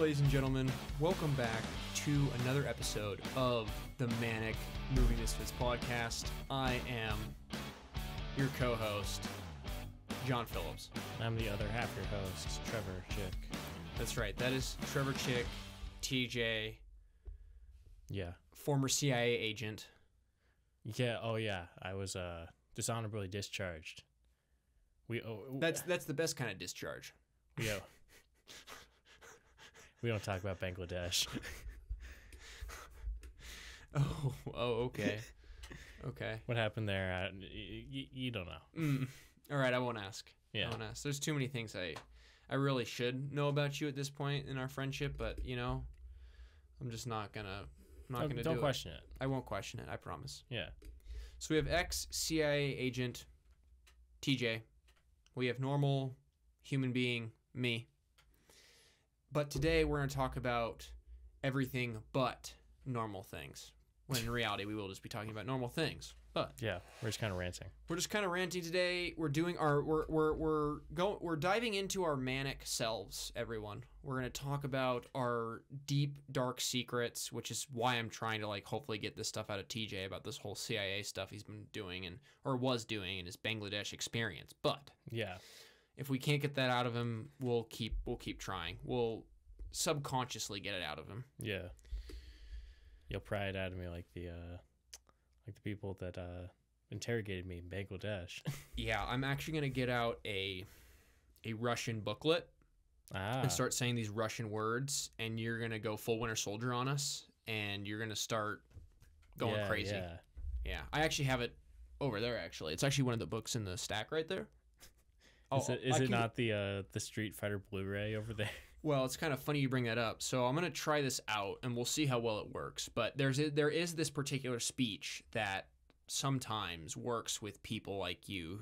ladies and gentlemen. Welcome back to another episode of the Manic Movie Misfits podcast. I am your co-host, John Phillips. I'm the other half your host, Trever Chick. That's right. That is Trever Chick, TJ. Yeah. Former CIA agent. Yeah. Oh, yeah. I was dishonorably discharged. That's the best kind of discharge. We don't talk about Bangladesh. Okay. Okay. What happened there? You don't know. All right, I won't ask. Yeah. I won't ask. There's too many things I really should know about you at this point in our friendship, but I'm just not gonna do it. Don't question it. I won't question it. I promise. Yeah. So we have ex-CIA agent TJ. We have normal human being me. But today we're going to talk about everything but normal things. When in reality we will just be talking about normal things. But yeah, we're just kind of ranting. We're just kind of ranting today. We're doing we're diving into our manic selves, everyone. We're going to talk about our deep dark secrets, which is why I'm trying to hopefully get this stuff out of TJ about this whole CIA stuff he's been doing or was doing in his Bangladesh experience. But yeah. If we can't get that out of him, we'll keep trying. We'll subconsciously get it out of him. Yeah. You'll pry it out of me like the people that interrogated me in Bangladesh. Yeah, I'm actually gonna get out a Russian booklet and start saying these Russian words, and you're gonna go full Winter Soldier on us, and you're gonna start going crazy. Yeah. I actually have it over there. Actually, it's actually one of the books in the stack right there. Is it not the Street Fighter Blu-ray over there? Well, it's kind of funny you bring that up. So I'm going to try this out, and we'll see how well it works. But there is this particular speech that sometimes works with people like you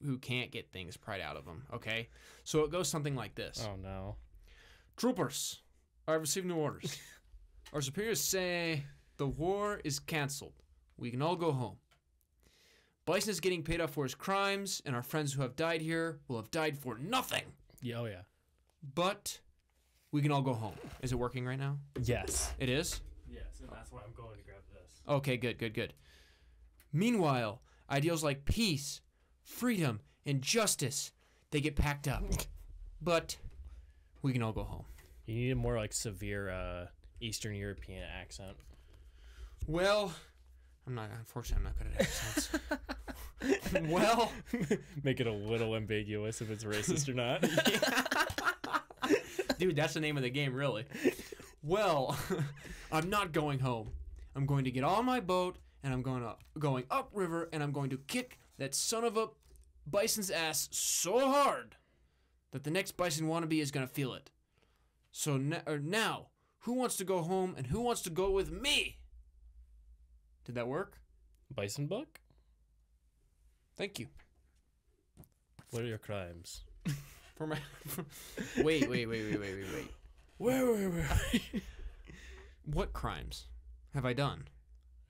who can't get things pried out of them. Okay, so it goes something like this. Oh no! Troopers, I have received new orders. Our superiors say the war is canceled. We can all go home. Bison is getting paid off for his crimes, and our friends who have died here will have died for nothing. Yeah, oh yeah. But we can all go home. Is it working right now? Yes. It is? Yes, and that's why I'm going to grab this. Okay, good. Meanwhile, ideals like peace, freedom, and justice, they get packed up. But we can all go home. You need a more severe Eastern European accent. Well, unfortunately, I'm not good at accents. Well, make it a little ambiguous if it's racist or not. Dude, that's the name of the game, really. Well, I'm not going home. I'm going to get on my boat, and I'm going upriver, and I'm going to kick that son of a bison's ass so hard that the next bison wannabe is going to feel it. So now, who wants to go home, and who wants to go with me? Did that work? Bison buck? Thank you. What are your crimes? For my Wait. Wait. What crimes have I done?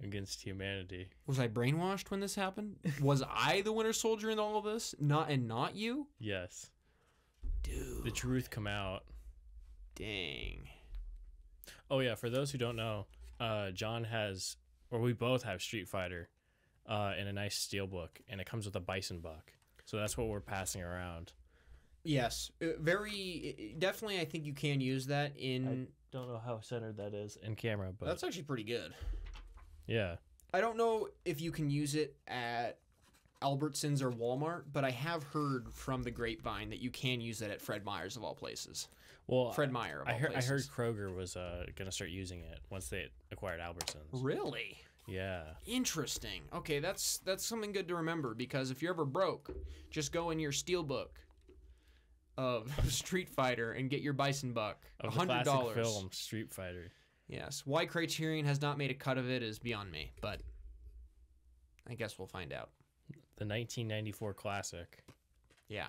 Against humanity. Was I brainwashed when this happened? Was I the Winter Soldier in all of this? Not you? Yes. Dude. The truth come out. Dang. Oh yeah, for those who don't know, John has, or we both have Street Fighter in a nice steelbook, and it comes with a bison buck. So that's what we're passing around. Yes. Definitely I think you can use that in... I don't know how centered that is in camera, but... That's actually pretty good. Yeah. I don't know if you can use it at Albertsons or Walmart, but I have heard from the grapevine that you can use it at Fred Meyer's of all places. Well, Fred Meyer of all places. I heard Kroger was going to start using it once they acquired Albertsons. Really? Yeah. Interesting. Okay, that's something good to remember, because if you're ever broke, just go in your steelbook of Street Fighter and get your bison buck. Of the $100. classic film Street Fighter. Yes. Why Criterion has not made a cut of it is beyond me, but I guess we'll find out. The 1994 classic. Yeah.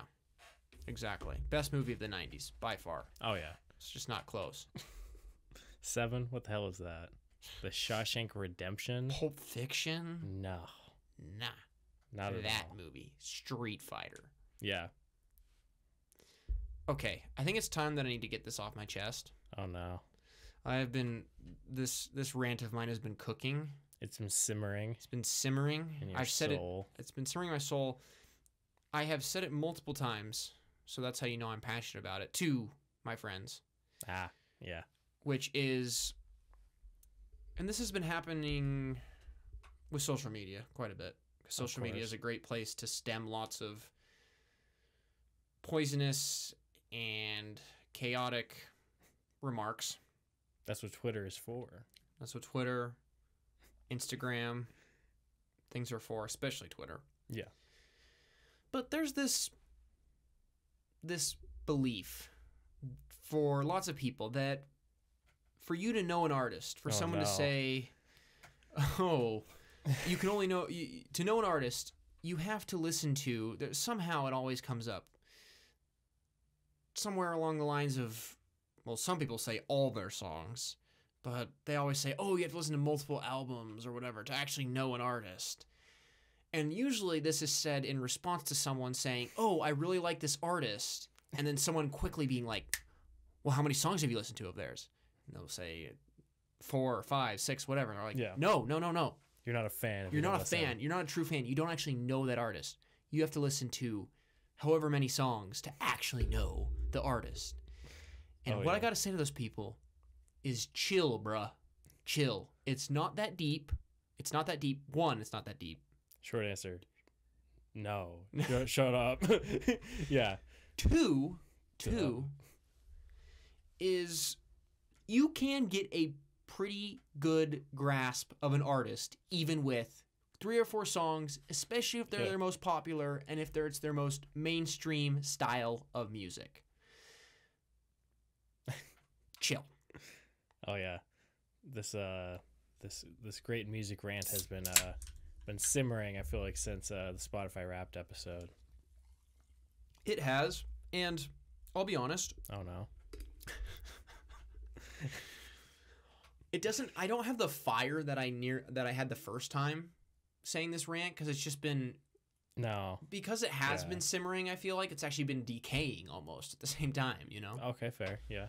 Exactly. Best movie of the 90s, by far. Oh, yeah. It's just not close. 7? What the hell is that? The Shawshank Redemption? Pulp Fiction? No. Nah. Not at that all. movie. Street Fighter. Yeah. Okay, I think it's time that I need to get this off my chest. Oh no. I have been this rant of mine has been cooking. It's been simmering It's been simmering. in your I've said soul. It's been simmering in my soul. I have said it multiple times, so that's how you know I'm passionate about it to my friends. Ah, yeah. Which is, and this has been happening with social media quite a bit. Because social media is a great place to stem lots of poisonous and chaotic remarks. That's what Twitter is for. That's what Twitter, Instagram, things are for, especially Twitter. Yeah. But there's this belief for lots of people that for you to know an artist, for someone to say, oh, you can only know, to know an artist, you have to listen to, somehow it always comes up, somewhere along the lines of, well, some people say all their songs, but they always say, oh, you have to listen to multiple albums or whatever to actually know an artist. And usually this is said in response to someone saying, oh, I really like this artist. And then someone quickly being like, well, how many songs have you listened to of theirs? And they'll say 4 or 5, 6, whatever. And they're like, yeah. No. You're not a fan. You're not a fan. You're not a true fan. You don't actually know that artist. You have to listen to however many songs to actually know the artist. And what I got to say to those people is chill, bruh. Chill. It's not that deep. It's not that deep. One, it's not that deep. Short answer, no. Shut up. Yeah. Two is you can get a pretty good grasp of an artist even with 3 or 4 songs, especially if they're their most popular and if it's their most mainstream style of music. Chill. Oh yeah, this great music rant has been simmering. I feel like since the Spotify Wrapped episode. It has, and I'll be honest. Oh no. It doesn't. I don't have the fire that I had the first time saying this rant because it's just been. No. Because it has been simmering, I feel like it's actually been decaying almost at the same time. You know. Okay, fair. Yeah.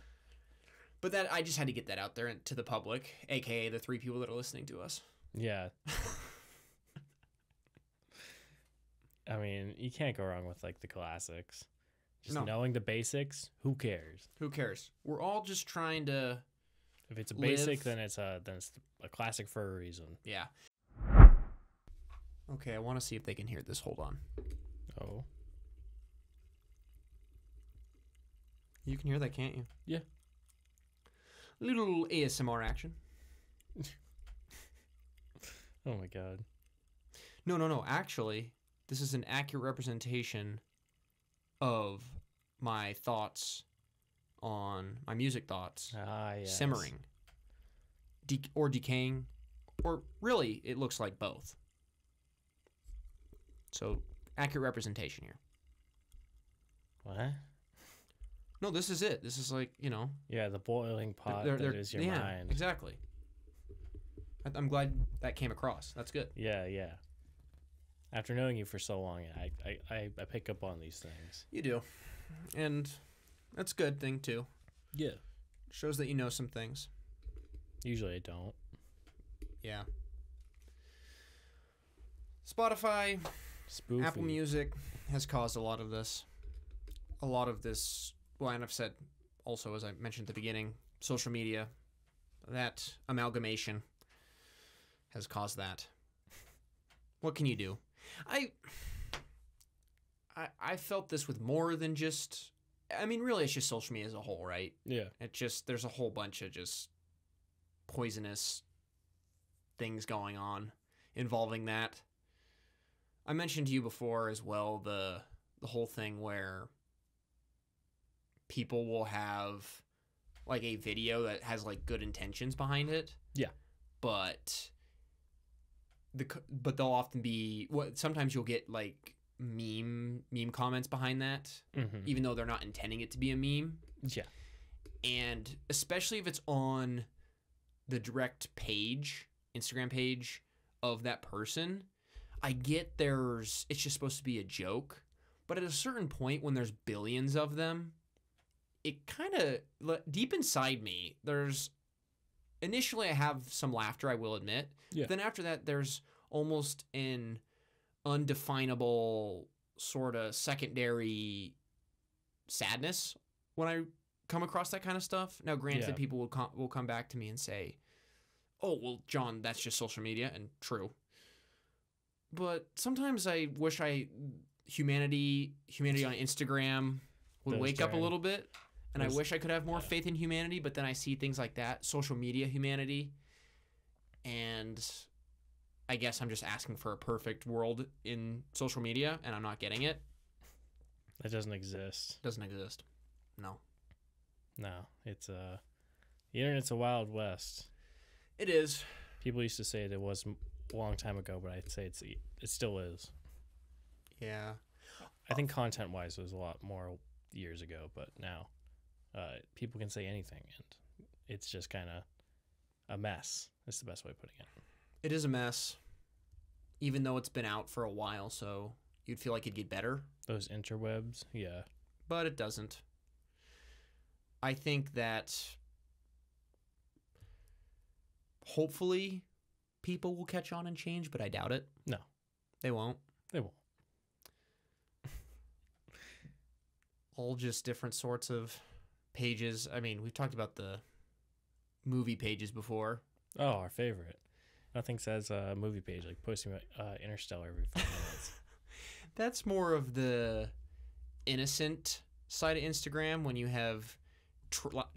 But that I just had to get that out there to the public, aka the 3 people that are listening to us. Yeah. I mean, you can't go wrong with like the classics. Just knowing the basics, who cares? Who cares? We're all just trying to. If it's a basic, then it's a classic for a reason. Yeah. Okay, I want to see if they can hear this. Hold on. Oh. You can hear that, can't you? Yeah. Little ASMR action. Oh my god. No. Actually, this is an accurate representation of my thoughts on my music thoughts. Ah, yes. Simmering. Or decaying. Or really, it looks like both. So, accurate representation here. What? No, this is it. This is like, you know. Yeah, the boiling pot that is your mind. Exactly. I'm glad that came across. That's good. Yeah. After knowing you for so long, I pick up on these things. You do. And that's a good thing, too. Yeah. Shows that you know some things. Usually I don't. Yeah. Spotify, Spoofy. Apple Music has caused a lot of this. Well, and I've said also, as I mentioned at the beginning, social media, that amalgamation has caused that. What can you do? I felt this with more than just, I mean, really it's just social media as a whole, right? Yeah. It just, there's a whole bunch of just poisonous things going on involving that. I mentioned to you before as well the whole thing where people will have like a video that has like good intentions behind it. Yeah. But they'll often be sometimes you'll get like meme comments behind that, even though they're not intending it to be a meme. Yeah. And especially if it's on the direct page, Instagram page of that person, I get it's just supposed to be a joke, but at a certain point when there's billions of them, it kind of deep inside me, initially I have some laughter, I will admit. Yeah. Then after that, there's almost an undefinable sort of secondary sadness when I come across that kind of stuff. Now, granted, people will come back to me and say, "Oh, well, John, that's just social media," and true. But sometimes I wish humanity on Instagram would wake up a little bit, and I wish I could have more faith in humanity. But then I see things like that, social media humanity, and I guess I'm just asking for a perfect world in social media, and I'm not getting it. That doesn't exist. Doesn't exist. No. No, it's the internet's a wild west. It is. People used to say it was a long time ago, but I'd say it still is. Yeah. I think content-wise it was a lot more years ago, but now people can say anything, and it's just kind of a mess. That's the best way of putting it. It is a mess, even though it's been out for a while, so you'd feel like it'd get better. Those interwebs, yeah. But it doesn't. I think that hopefully people will catch on and change, but I doubt it. No. They won't. They won't. All just different sorts of pages. I mean, we've talked about the movie pages before. Oh, our favorite. Nothing says a movie page like posting Interstellar every 5 minutes. That's more of the innocent side of Instagram when you have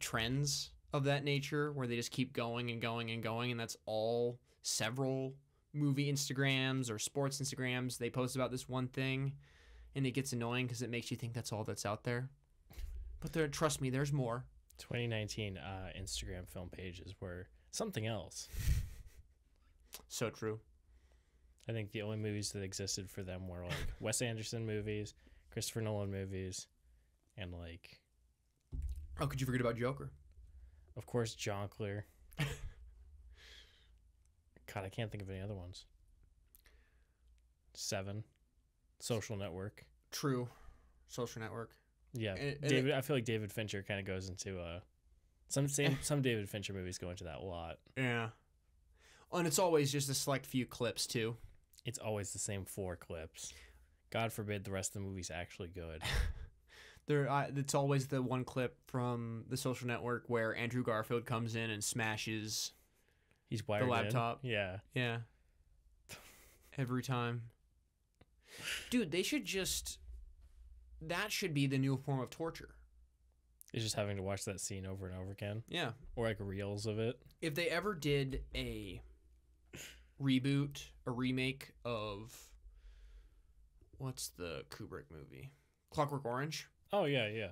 trends of that nature where they just keep going and going and going, and that's all several movie Instagrams or sports Instagrams. They post about this one thing, and it gets annoying because it makes you think that's all that's out there. But trust me, there's more. 2019 Instagram film pages were something else. So true. I think the only movies that existed for them were like Wes Anderson movies, Christopher Nolan movies, and like... How could you forget about Joker? Of course, Jonkler. God, I can't think of any other ones. Seven. Social Network. True. Social Network. Yeah. I feel like David Fincher kind of goes into some David Fincher movies go into that a lot. Yeah. And it's always just a select few clips, too. It's always the same 4 clips. God forbid the rest of the movie's actually good. It's always the one clip from The Social Network where Andrew Garfield comes in and smashes He's wired the laptop. Yeah. Yeah. Every time. Dude, they should just... That should be the new form of torture. It's just having to watch that scene over and over again. Yeah. Or like reels of it. If they ever did a reboot, a remake of... What's the Kubrick movie? Clockwork Orange. Oh, yeah, yeah.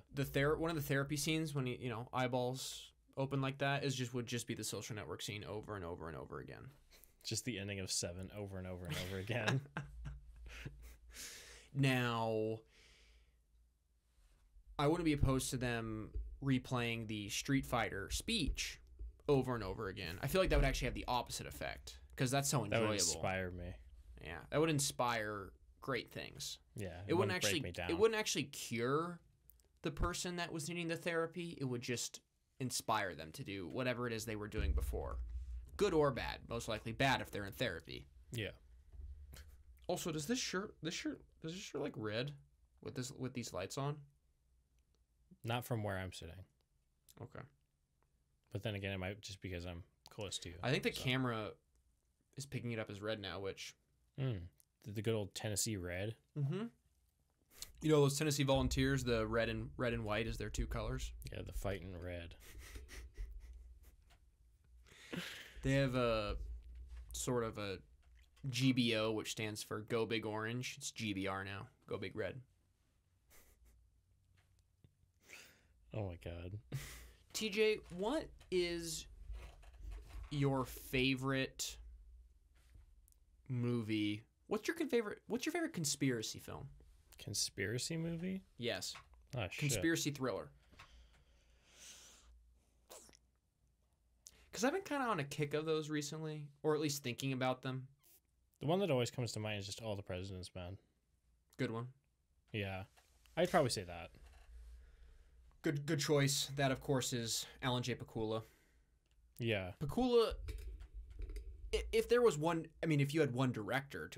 One of the therapy scenes when eyeballs open like that would just be the Social Network scene over and over and over again. Just the ending of 7 over and over and over again. Now, I wouldn't be opposed to them replaying the Street Fighter speech over and over again. I feel like that would actually have the opposite effect because that's so enjoyable. That would inspire me. Yeah, that would inspire great things. Yeah, it wouldn't actually break me down. It wouldn't actually cure the person that was needing the therapy. It would just inspire them to do whatever it is they were doing before, good or bad. Most likely bad if they're in therapy. Yeah. Also, does this shirt like red with these lights on? Not from where I'm sitting. Okay. But then again, it might just because I'm close to you. I think the camera is picking it up as red now, which... The good old Tennessee red. Mm-hmm. You know those Tennessee Volunteers, the red and white is their 2 colors? Yeah, the fighting red. They have a sort of a GBO, which stands for Go Big Orange. It's GBR now. Go Big Red. Oh my God. TJ, what is your favorite movie? What's your favorite conspiracy film? Conspiracy movie? Yes. Oh, shit. Conspiracy thriller. Because I've been kind of on a kick of those recently, or at least thinking about them. The one that always comes to mind is just All the President's Men. Good one. Yeah. I'd probably say that. Good choice. That, of course, is Alan J. Pakula. Yeah. Pakula, if there was one, I mean, if you had one director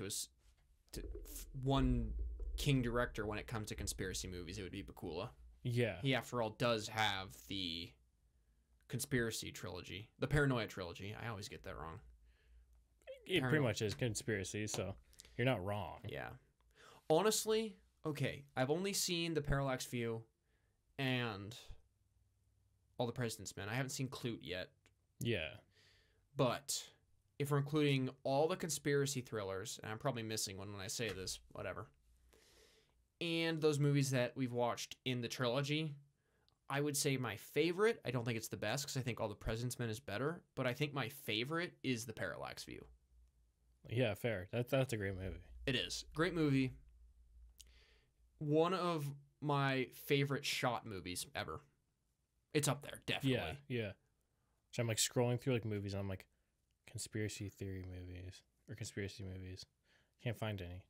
one king director when it comes to conspiracy movies, it would be Pakula. Yeah. He, after all, does have the conspiracy trilogy, the Paranoia trilogy. I always get that wrong. It pretty much is conspiracy, so you're not wrong. Yeah. Honestly, okay, I've only seen the Parallax View and All the President's Men. I haven't seen Clute yet. Yeah. But if we're including all the conspiracy thrillers, and I'm probably missing one when I say this, whatever, and those movies that we've watched in the trilogy, I would say my favorite, I don't think it's the best because I think All the President's Men is better, but I think my favorite is The Parallax View. Yeah, fair. That's a great movie. It is. Great movie. One of my favorite shot movies ever. It's up there, definitely. Yeah. So I'm like scrolling through like movies and I'm like, conspiracy theory movies or conspiracy movies. Can't find any.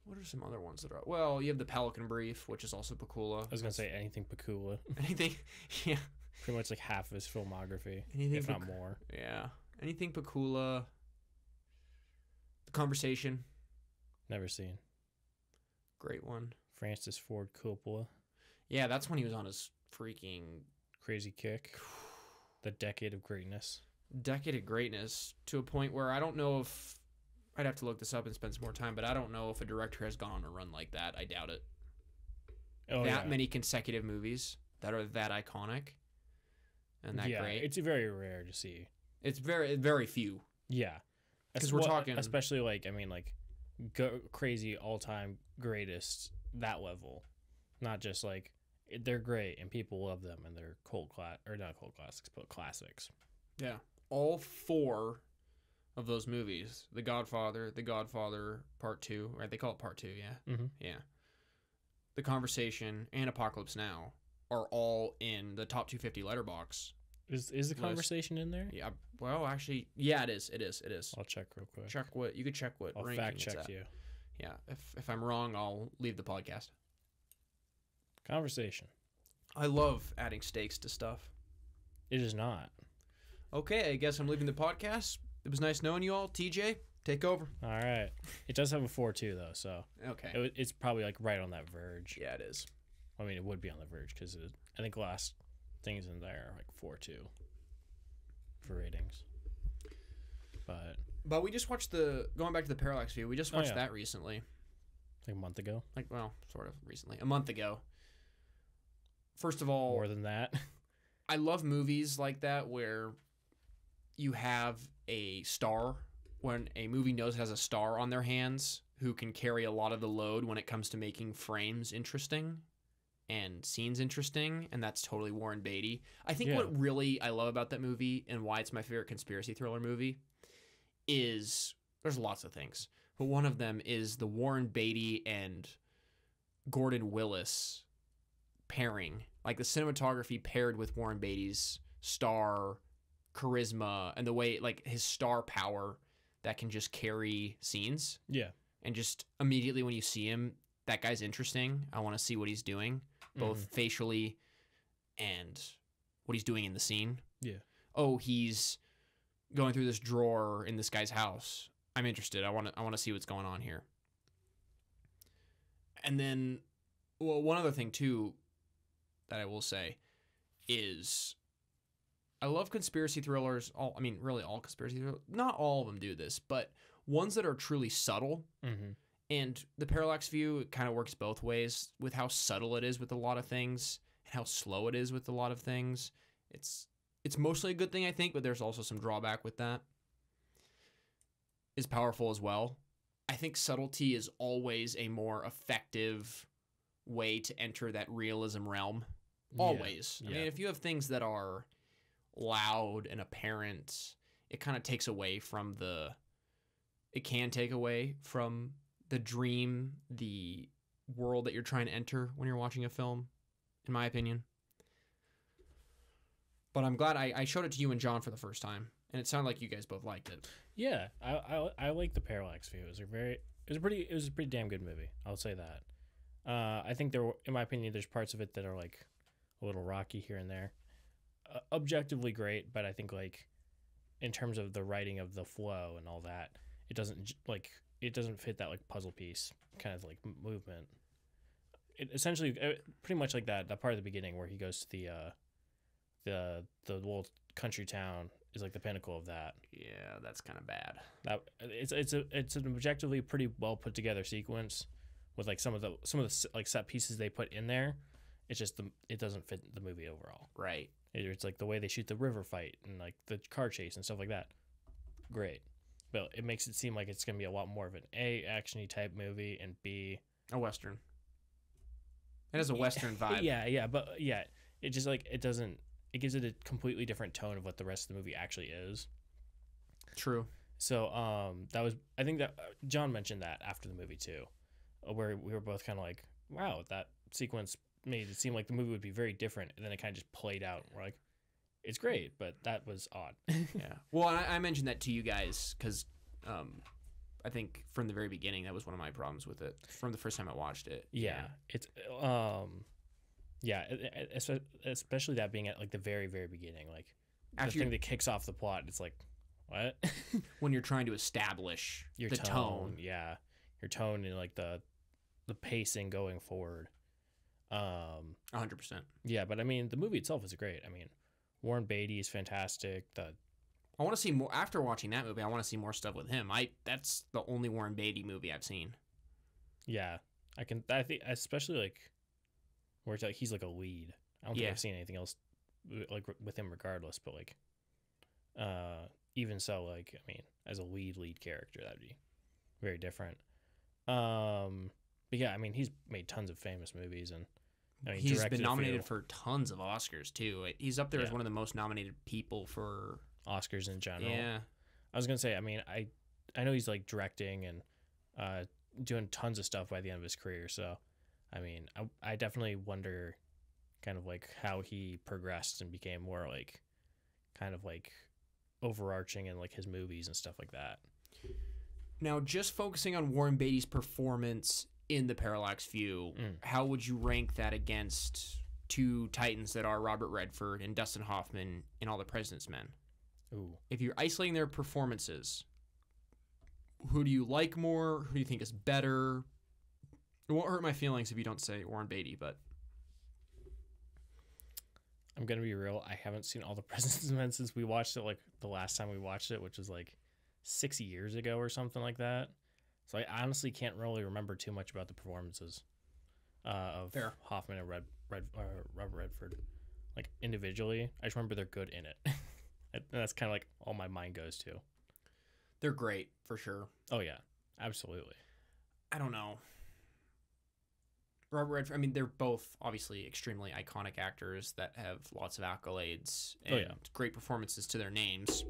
What are some other ones that are... Well, you have The Pelican Brief, which is also Pakula. I was going to say anything Pakula. Anything... Yeah. Pretty much like half of his filmography, Anything if not more. Yeah. Anything Pakula. The Conversation. Never seen. Great one. Francis Ford Coppola. Yeah, that's when he was on his freaking... Crazy Kick. The Decade of Greatness. Decade of Greatness, to a point where I don't know if... I'd have to look this up and spend some more time, but I don't know if a director has gone on a run like that. I doubt it. Many consecutive movies that are that iconic and that great. It's very rare to see. It's very, very few. Yeah. Because we're talking... Especially like, I mean, like, crazy all-time greatest, that level. Not just like, they're great and people love them and they're not cult classics, but classics. Yeah. All four of those movies, The Godfather Part 2, right? They call it Part 2, yeah? Mm-hmm. Yeah. The Conversation and Apocalypse Now are all in the top 250 letterbox. Is the Conversation in there? Yeah. Well, actually, yeah, it is. It is. I'll check real quick. You could check what I'll ranking fact check it's at. you. Yeah. If I'm wrong, I'll leave the podcast. Conversation. I love adding stakes to stuff. It is not. Okay, I guess I'm leaving the podcast. It was nice knowing you all. TJ, take over. All right. It does have a 4.2 though, so okay. It's probably like right on that verge. Yeah, it is. I mean, it would be on the verge because I think the last things in there are like 4.2 for ratings. But we just watched going back to the Parallax View. We just watched that recently. Like a month ago. Sort of recently. A month ago. First of all, more than that. I love movies like that where you have a star, when a movie knows it has a star on their hands who can carry a lot of the load when it comes to making frames interesting and scenes interesting, and that's totally Warren Beatty. I think what really I love about that movie and why it's my favorite conspiracy thriller movie is there's lots of things, but one of them is the Warren Beatty and Gordon Willis pairing, like the cinematography paired with Warren Beatty's star charisma and the way, like, his star power that can just carry scenes. Yeah. And just immediately when you see him, that guy's interesting. I want to see what he's doing, both facially and what he's doing in the scene. Yeah. Oh, he's going through this drawer in this guy's house. I'm interested. I want to see what's going on here. And then, well, one other thing too that I will say is I love conspiracy thrillers. Really all conspiracy thrillers. Not all of them do this, but ones that are truly subtle. Mm-hmm. And the Parallax View kind of works both ways with how subtle it is with a lot of things and how slow it is with a lot of things. It's mostly a good thing, I think, but there's also some drawback with that. It's powerful as well. I think subtlety is always a more effective way to enter that realism realm. Always. Yeah. I mean, if you have things that are loud and apparent, it kind of takes away from it can take away from the dream, the world that you're trying to enter when you're watching a film, in my opinion. But I'm glad I showed it to you and John for the first time, and it sounded like you guys both liked it. Yeah, I like the Parallax View. It was a pretty damn good movie. I'll say that. I think in my opinion, there's parts of it that are like a little rocky here and there. Objectively great, but I think like in terms of the writing of the flow and all that, it doesn't fit that like puzzle piece kind of like movement. It essentially pretty much like that part of the beginning where he goes to the little country town is like the pinnacle of that. Yeah, that's kind of bad. That it's an objectively pretty well put together sequence with like some of the like set pieces they put in there. It's just it doesn't fit the movie overall. Right. It's like the way they shoot the river fight and like the car chase and stuff like that. Great. But it makes it seem like it's going to be a lot more of an A, action-y type movie, and B, a Western. It has a Western vibe. Yeah. But yeah, it just like, it gives it a completely different tone of what the rest of the movie actually is. True. So I think that John mentioned that after the movie too, where we were both kind of like, wow, that sequence made it seem like the movie would be very different, and then it kind of just played out. We're like, it's great, but that was odd. Yeah. Well, I mentioned that to you guys because I think from the very beginning that was one of my problems with it from the first time I watched it. Yeah. It's especially that being at like the very, very beginning, like after the thing that kicks off the plot. It's like, what? When you're trying to establish your tone. Yeah. Your tone and like the pacing going forward. 100%. Yeah, but I mean, the movie itself is great. I mean, Warren Beatty is fantastic. I want to see more after watching that movie. I want to see more stuff with him. That's the only Warren Beatty movie I've seen. Yeah, I think especially like where it's like he's like a lead. I don't think I've seen anything else like with him regardless. But like, even so, like I mean, as a lead character, that'd be very different. But yeah, I mean, he's made tons of famous movies, and I mean, he's been nominated for tons of Oscars too. He's up there as one of the most nominated people for Oscars in general. Yeah, I was gonna say, I mean, I know he's like directing and doing tons of stuff by the end of his career. So, I mean, I definitely wonder, kind of like how he progressed and became more like, kind of like, overarching in like his movies and stuff like that. Now, just focusing on Warren Beatty's performance in the Parallax View, how would you rank that against two titans that are Robert Redford and Dustin Hoffman in All the President's Men? Ooh. If you're isolating their performances, who do you like more? Who do you think is better? It won't hurt my feelings if you don't say Warren Beatty, but I'm gonna be real. I haven't seen All the President's Men since we watched it. Like the last time we watched it, which was like 6 years ago or something like that. So I honestly can't really remember too much about the performances of Hoffman and Robert Redford, like individually. I just remember they're good in it. And that's kind of like all my mind goes to. They're great for sure. Oh yeah, absolutely. I don't know. Robert Redford, I mean, they're both obviously extremely iconic actors that have lots of accolades and great performances to their names.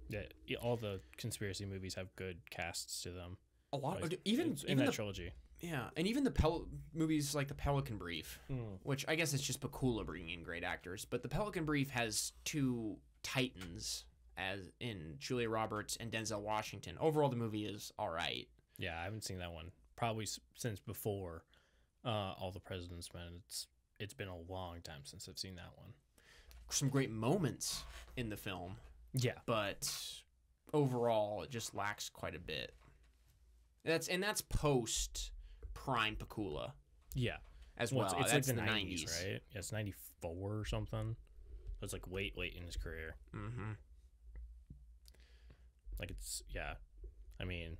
Yeah, all the conspiracy movies have good casts to them. A lot, like, even that trilogy. Yeah, and even the movies like The Pelican Brief, which I guess it's just Pakula bringing in great actors, but The Pelican Brief has two titans as in Julia Roberts and Denzel Washington. Overall, the movie is all right. Yeah, I haven't seen that one probably since before All the President's Men. It's been a long time since I've seen that one. Some great moments in the film. Yeah, but overall, it just lacks quite a bit. That's post prime Pakula. Yeah, as well. It's that's like the 90s, right? Yeah, it's 94 or something. It's like late in his career. Mm-hmm. Like I mean,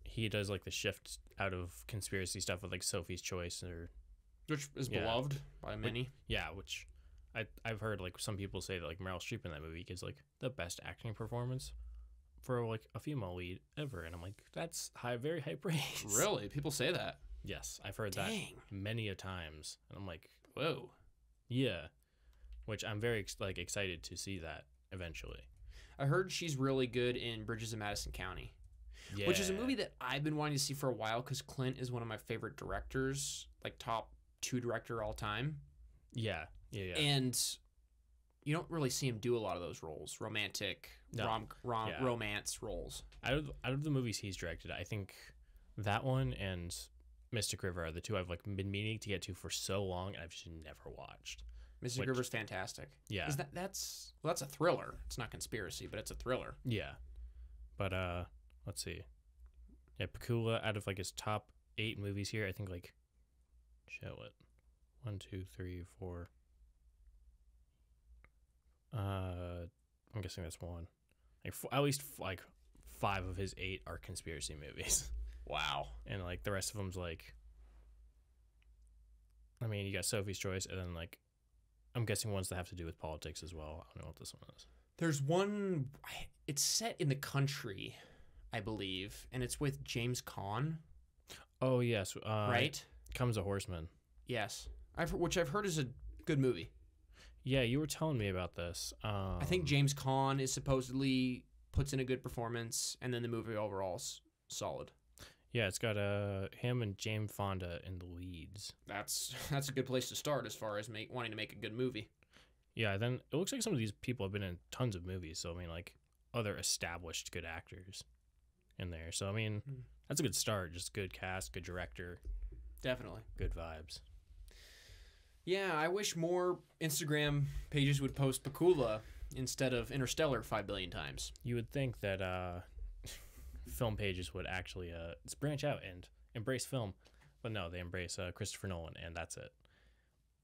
he does like the shift out of conspiracy stuff with like Sophie's Choice, which is beloved by many. Which I've heard like some people say that like Meryl Streep in that movie gives like the best acting performance for like a female lead ever, and I'm like, that's very high praise. Really, people say that? Yes, I've heard that many a times, and I'm like, whoa, yeah. Which I'm very excited to see that eventually. I heard she's really good in Bridges of Madison County, which is a movie that I've been wanting to see for a while because Clint is one of my favorite directors, like top 2 director all time. Yeah. And you don't really see him do a lot of those roles, romantic, romance roles. Out of the movies he's directed, I think that one and Mystic River are the two I've like been meaning to get to for so long, and I've just never watched. Mystic River's fantastic. Yeah. That's a thriller. It's not conspiracy, but it's a thriller. Yeah. But let's see. Yeah, Pakula, out of like his top 8 movies here, I think like show it. 1, 2, 3, 4. I'm guessing that's one. Like at least like 5 of his 8 are conspiracy movies. Wow. And like the rest of them's like, I mean, you got Sophie's Choice, and then like, I'm guessing ones that have to do with politics as well. I don't know what this one is. There's one. It's set in the country, I believe, and it's with James Caan. Oh yes, right. Comes a Horseman. Yes, which I've heard is a good movie. Yeah, you were telling me about this. I think James Caan is supposedly puts in a good performance, and then the movie overall's solid. Yeah, it's got him and Jane Fonda in the leads. That's a good place to start as far as wanting to make a good movie. Yeah, then it looks like some of these people have been in tons of movies. So I mean, like other established good actors in there. So I mean, that's a good start. Just good cast, good director. Definitely. Good vibes. Yeah, I wish more Instagram pages would post Pakula instead of Interstellar 5 billion times. You would think that film pages would actually branch out and embrace film, but no, they embrace Christopher Nolan, and that's it.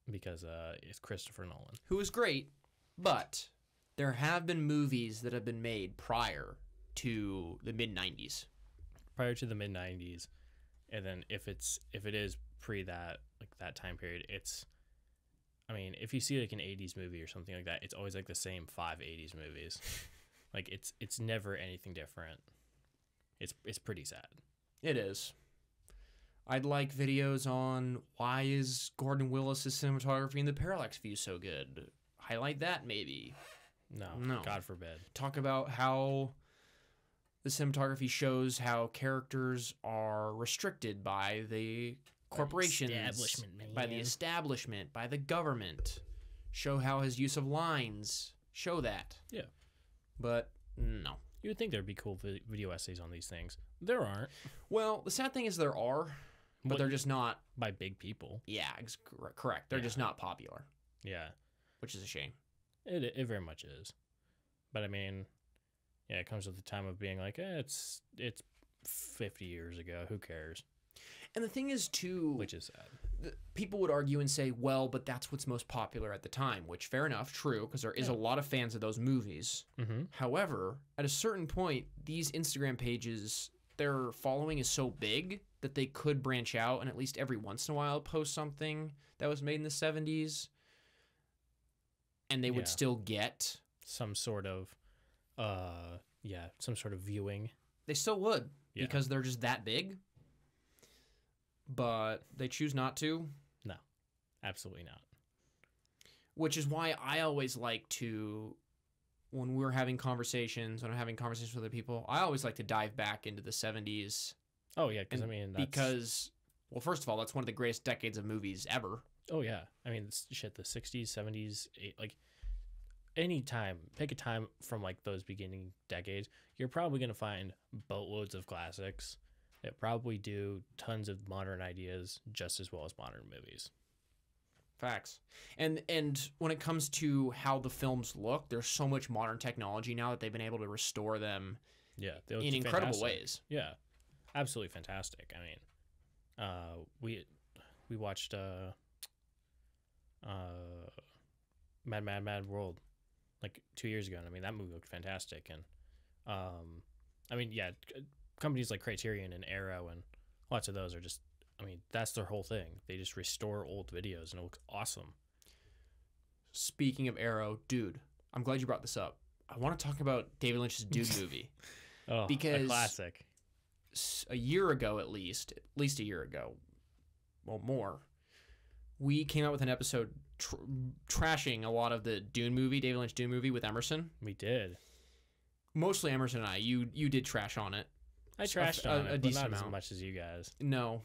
Because it's Christopher Nolan. Who is great, but there have been movies that have been made prior to the mid-90s. Prior to the mid-90s, and then if it is pre that, like that time period, it's, I mean, if you see like an 80s movie or something like that, it's always like the same 5 80s movies. Like it's never anything different. It's pretty sad. It is. I'd like videos on why is Gordon Willis's cinematography in the Parallax View so good. Highlight that maybe. No, God forbid. Talk about how the cinematography shows how characters are restricted by the corporations, by the establishment, by the government. Show how his use of lines show that. Yeah. But no. You would think there'd be cool video essays on these things. There aren't. Well, the sad thing is there are, but they're just not by big people. Yeah, correct. They're just not popular. Yeah. Which is a shame. It very much is. But I mean, yeah, it comes with the time of being like, it's 50 years ago. Who cares? And the thing is, too, which is sad. People would argue and say, well, but that's what's most popular at the time, which fair enough, true, because there is a lot of fans of those movies. Mm-hmm. However, at a certain point, these Instagram pages, their following is so big that they could branch out and at least every once in a while post something that was made in the 70s, and they would still get some sort of viewing. They still would, because they're just that big. But they choose not to. No, absolutely not. Which is why I always like to, when I'm having conversations with other people, I always like to dive back into the 70s. Oh, yeah, because I mean, because, well, first of all, that's one of the greatest decades of movies ever. Oh, yeah. I mean, shit, the 60s, 70s, like, any time, pick a time from, like, those beginning decades, you're probably going to find boatloads of classics that probably do tons of modern ideas just as well as modern movies. Facts. And when it comes to how the films look, there's so much modern technology now that they've been able to restore them in incredible ways. Yeah, absolutely fantastic. I mean, we watched Mad World like 2 years ago, and I mean, that movie looked fantastic. And I mean, yeah, companies like Criterion and Arrow and lots of those are just, I mean, that's their whole thing. They just restore old videos, and it looks awesome. Speaking of Arrow, dude, I'm glad you brought this up. I want to talk about David Lynch's Dune movie. Oh, because a classic. A year ago, at least a year ago, well, more, we came out with an episode trashing a lot of the Dune movie, David Lynch Dune movie with Emerson. We did. Mostly Emerson and I. You did trash on it. I trashed on it, but not as much as you guys. No.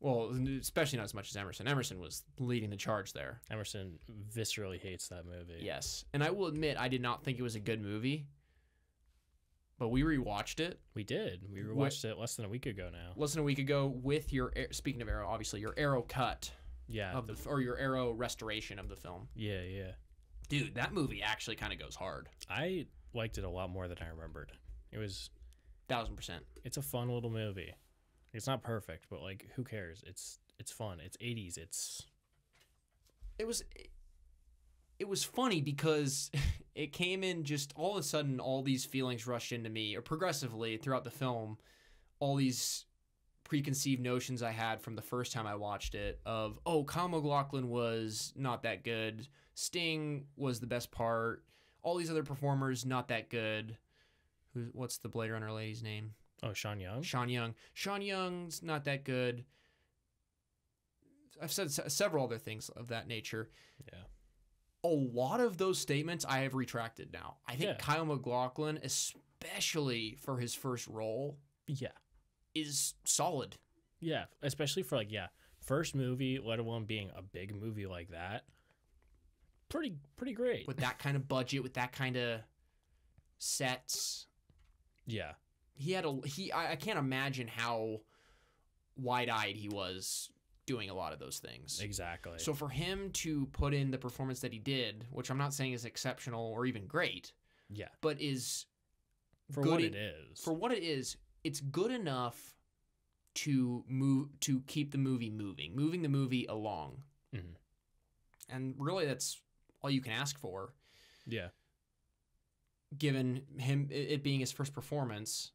Well, especially not as much as Emerson. Emerson was leading the charge there. Emerson viscerally hates that movie. Yes. And I will admit, I did not think it was a good movie. but we rewatched it. We did. We rewatched it less than a week ago now. Less than a week ago with your, speaking of Arrow, obviously your Arrow cut Yeah. of or your Arrow restoration of the film. Yeah, yeah. Dude, that movie actually kind of goes hard. I liked it a lot more than I remembered. It was 1000%. It's a fun little movie. It's not perfect, but like who cares? It's fun. It's 80s. It was funny because it came in just all of a sudden, all these feelings rushed into me, or progressively throughout the film, all these preconceived notions I had from the first time I watched it of, oh, Kyle MacLachlan was not that good. Sting was the best part. All these other performers, not that good. What's the Blade Runner lady's name? Oh, Sean Young? Sean Young. Sean Young's not that good. I've said several other things of that nature. Yeah. A lot of those statements I have retracted now. I think Kyle MacLachlan, especially for his first role, is solid. Yeah, especially for first movie, let alone being a big movie like that. Pretty great. With that kind of budget, with that kind of sets. Yeah. I can't imagine how wide-eyed he was doing a lot of those things. Exactly. So for him to put in the performance that he did, which I'm not saying is exceptional or even great, but is for good what it is. For what it is, it's good enough to keep the movie moving the movie along. Mm-hmm. And really that's all you can ask for. Yeah. Given it being his first performance.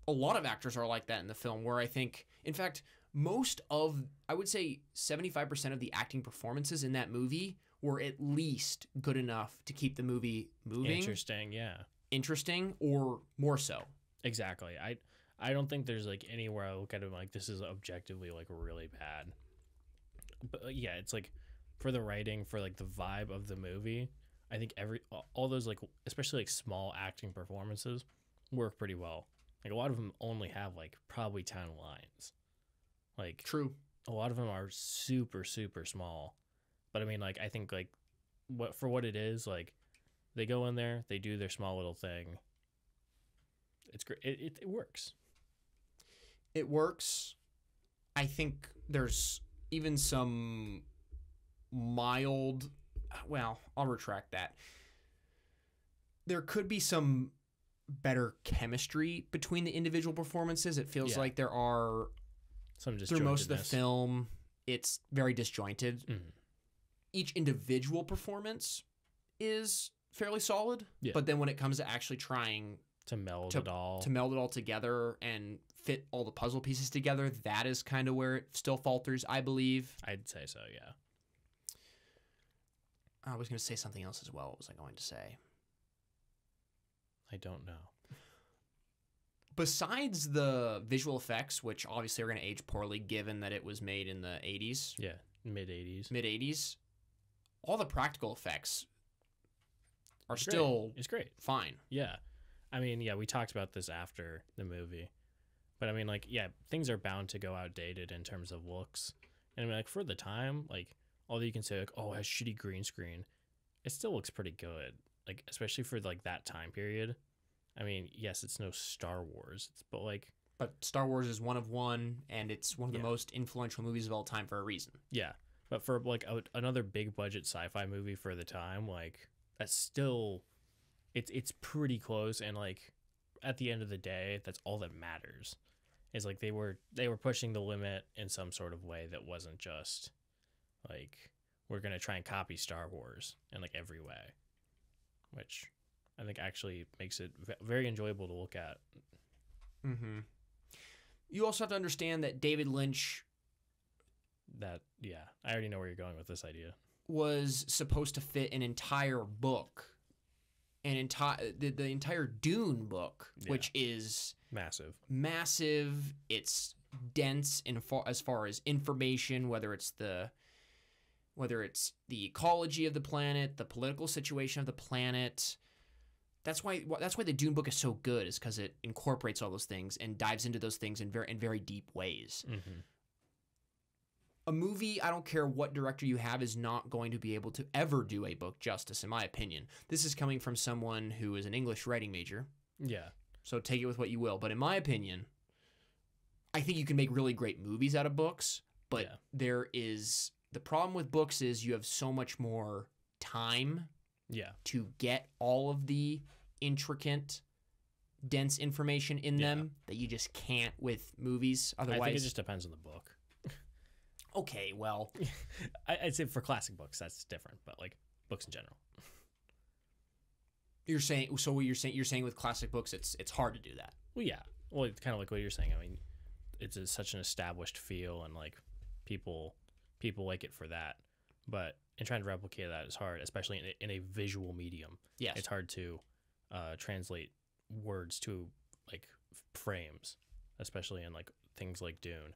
A lot of actors are like that in the film, where I think, in fact, I would say 75% of the acting performances in that movie were at least good enough to keep the movie moving. Interesting, or more so. Exactly. I don't think there's like anywhere I look at it like this is objectively like really bad. But it's like for the writing, for like the vibe of the movie, I think all those like especially like small acting performances work pretty well. Like a lot of them only have like probably 10 lines. Like true. A lot of them are super super small. But I mean like I think like what it is, like they go in there, they do their small little thing. It's great. It works. It works. I think there's even some mild, well, I'll retract that. There could be some better chemistry between the individual performances. It feels like there are some through most of the film. It's very disjointed. Mm-hmm. Each individual performance is fairly solid, but then when it comes to actually trying to meld it all together and fit all the puzzle pieces together, that is kind of where it still falters, I believe. I'd say so, yeah. I was going to say something else as well. What was I going to say? I don't know. Besides the visual effects, which obviously are going to age poorly given that it was made in the 80s. Yeah, mid-80s. Mid-80s. All the practical effects are still it's great. Fine. Yeah. I mean, we talked about this after the movie. But I mean, like, things are bound to go outdated in terms of looks. And I mean, like, for the time, like, although you can say, like, oh, it has shitty green screen, it still looks pretty good. Like, especially for, like, that time period. I mean, yes, it's no Star Wars, but Star Wars is one of one, and it's one of the most influential movies of all time for a reason. Yeah, but for like another big budget sci-fi movie for the time, like that's still, it's pretty close, and like at the end of the day, that's all that matters. Is like they were pushing the limit in some sort of way that wasn't just like we're gonna try and copy Star Wars in like every way, which I think actually makes it very enjoyable to look at. Mm-hmm. You also have to understand that David Lynch... I already know where you're going with this idea. ...was supposed to fit an entire book. The entire Dune book, which is... Massive. It's dense as far as information, whether it's the ecology of the planet, the political situation of the planet... That's why the Dune book is so good, is because it incorporates all those things and dives into those things in very deep ways. Mm-hmm. A movie, I don't care what director you have, is not going to be able to ever do a book justice, in my opinion. This is coming from someone who is an English writing major, Yeah. So take it with what you will. But in my opinion, I think you can make really great movies out of books. But there is the problem with books is you have so much more time to get all of the intricate, dense information in them that you just can't with movies. Otherwise, I think it just depends on the book. Okay, well, I'd say for classic books that's different, but like books in general. You're saying what you're saying with classic books, it's hard to do that. Well, yeah. Well, it's kind of like what you're saying. I mean, it's such an established feel, and like people like it for that. But in trying to replicate that is hard, especially in a visual medium. Yes, it's hard to translate words to like frames, especially in like things like Dune.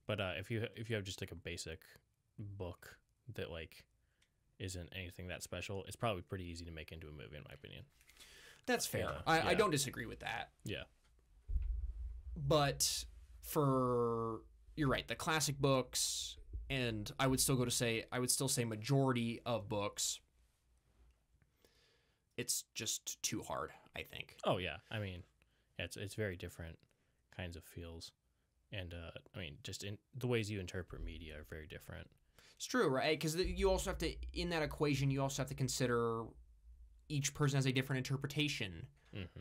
But if you have just like a basic book that like isn't anything that special, it's probably pretty easy to make into a movie, in my opinion. That's fair. I don't disagree with that. Yeah. But you're right, the classic books, and I would still say majority of books, it's just too hard, I think. Oh yeah. I mean, it's very different kinds of feels. And I mean, just in the ways you interpret media are very different. It's true, right? Because you also have to, in that equation, you also have to consider each person has a different interpretation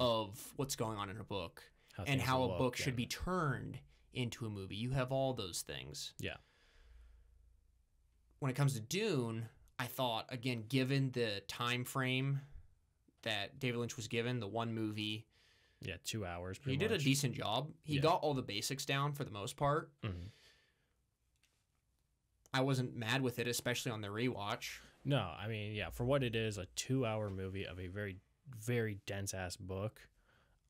of what's going on in a book and how a book should be turned into a movie. You have all those things. Yeah. When it comes to Dune, I thought, again, given the time frame that David Lynch was given, the one movie... Yeah, 2 hours. He did a decent job. He got all the basics down for the most part. I wasn't mad with it, especially on the rewatch. No, I mean, yeah, for what it is, a 2-hour movie of a very, very dense ass book.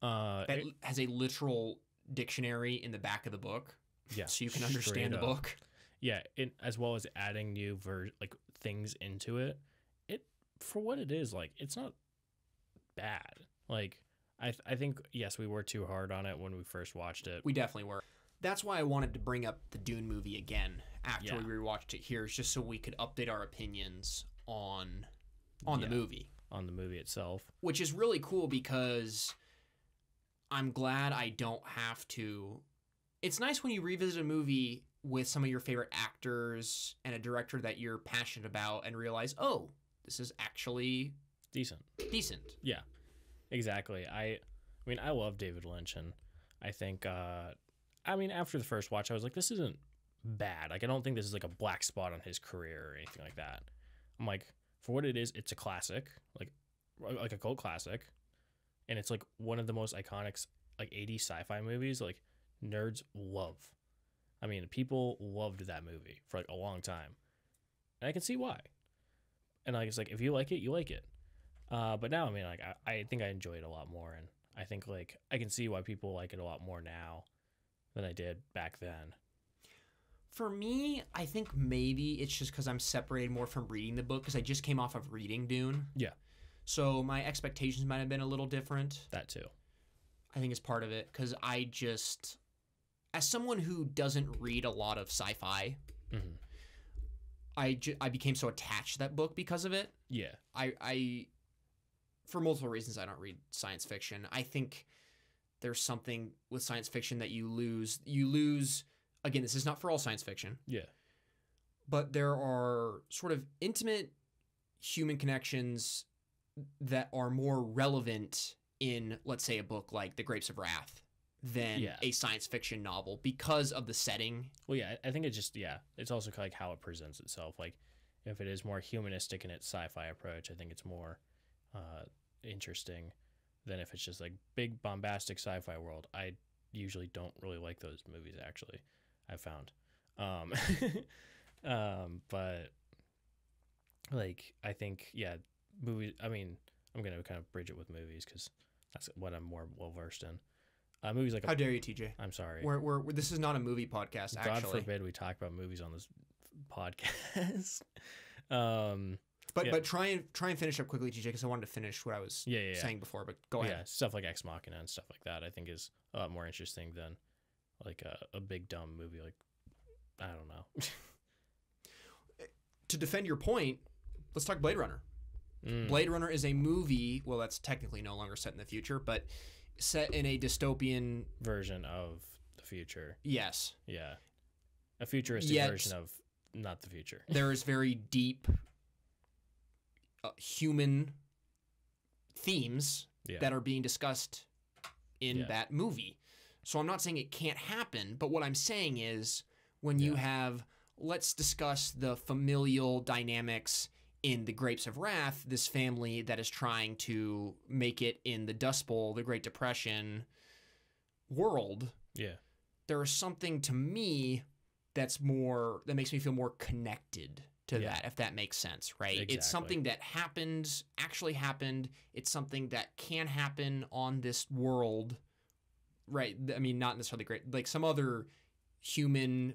That has a literal dictionary in the back of the book. Yeah, so you can understand the book. Yeah, as well as adding new things into it. It for what it is, like it's not bad. Like. I think, yes, we were too hard on it when we first watched it. We definitely were. That's why I wanted to bring up the Dune movie again after we rewatched it here, just so we could update our opinions on the movie. On the movie itself. Which is really cool because I'm glad I don't have to... It's nice when you revisit a movie with some of your favorite actors and a director that you're passionate about and realize, oh, this is actually... Decent. Yeah. Exactly. I mean, I love David Lynch, and I think, I mean, after the first watch, I was like, this isn't bad. Like, I don't think this is like a black spot on his career or anything like that. I'm like, for what it is, it's a classic, like a cult classic, and it's like one of the most iconic, like 80s sci-fi movies. Like, nerds love. I mean, people loved that movie for like a long time, and I can see why. And like, it's like if you like it, you like it. But now, I mean, like, I think I enjoy it a lot more, and I think, like, I can see why people like it a lot more now than I did back then. For me, I think maybe it's just because I'm separated more from reading the book, because I just came off of reading Dune. Yeah. So my expectations might have been a little different. That too. I think it's part of it, because I just, as someone who doesn't read a lot of sci-fi, I became so attached to that book because of it. Yeah. I for multiple reasons, I don't read science fiction. I think there's something with science fiction that you lose. You lose, again, this is not for all science fiction. Yeah. But there are sort of intimate human connections that are more relevant in, let's say, a book like The Grapes of Wrath than a science fiction novel because of the setting. Well, yeah, I think it's just, it's also like how it presents itself. Like, if it is more humanistic in its sci-fi approach, I think it's more interesting than if it's just like big bombastic sci-fi world. I usually don't really like those movies, actually, I've found. But like, I think, movies, I mean, I'm going to kind of bridge it with movies because that's what I'm more well-versed in. Movies like... How dare you, TJ? I'm sorry. We're this is not a movie podcast, actually. God forbid we talk about movies on this podcast. But try and finish up quickly, TJ, because I wanted to finish what I was saying before, but go ahead. Yeah, stuff like Ex Machina and stuff like that I think is a lot more interesting than like a big dumb movie like, I don't know. To defend your point, let's talk Blade Runner. Blade Runner is a movie, well, that's technically no longer set in the future, but set in a dystopian version of the future. Yes. Yeah. A futuristic version of not the future. There is very deep human themes that are being discussed in that movie. So I'm not saying it can't happen, but what I'm saying is when you have, let's discuss the familial dynamics in The Grapes of Wrath, this family that is trying to make it in the Dust Bowl, the Great Depression world. Yeah. There is something to me that makes me feel more connected to that, if that makes sense, right? Exactly. It's something that actually happened. It's something that can happen on this world, right? I mean, not necessarily great, like some other human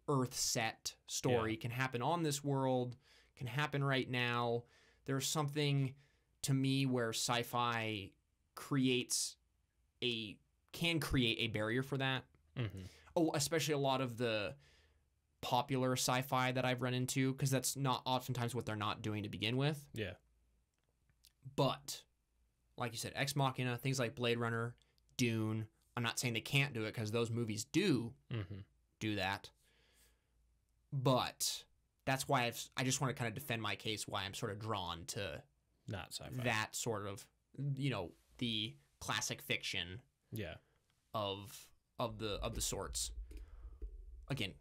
Earth set story can happen on this world, can happen right now. There's something to me where sci-fi can create a barrier for that. Mm-hmm. Oh, especially a lot of the popular sci-fi that I've run into, because that's not oftentimes what they're not doing to begin with. Yeah. But like you said, Ex Machina, things like Blade Runner, Dune. I'm not saying they can't do it, because those movies do do that. But that's why I just want to kind of defend my case, why I'm sort of drawn to not sci-fi. That sort of, the classic fiction. Yeah. Of the sorts. Again,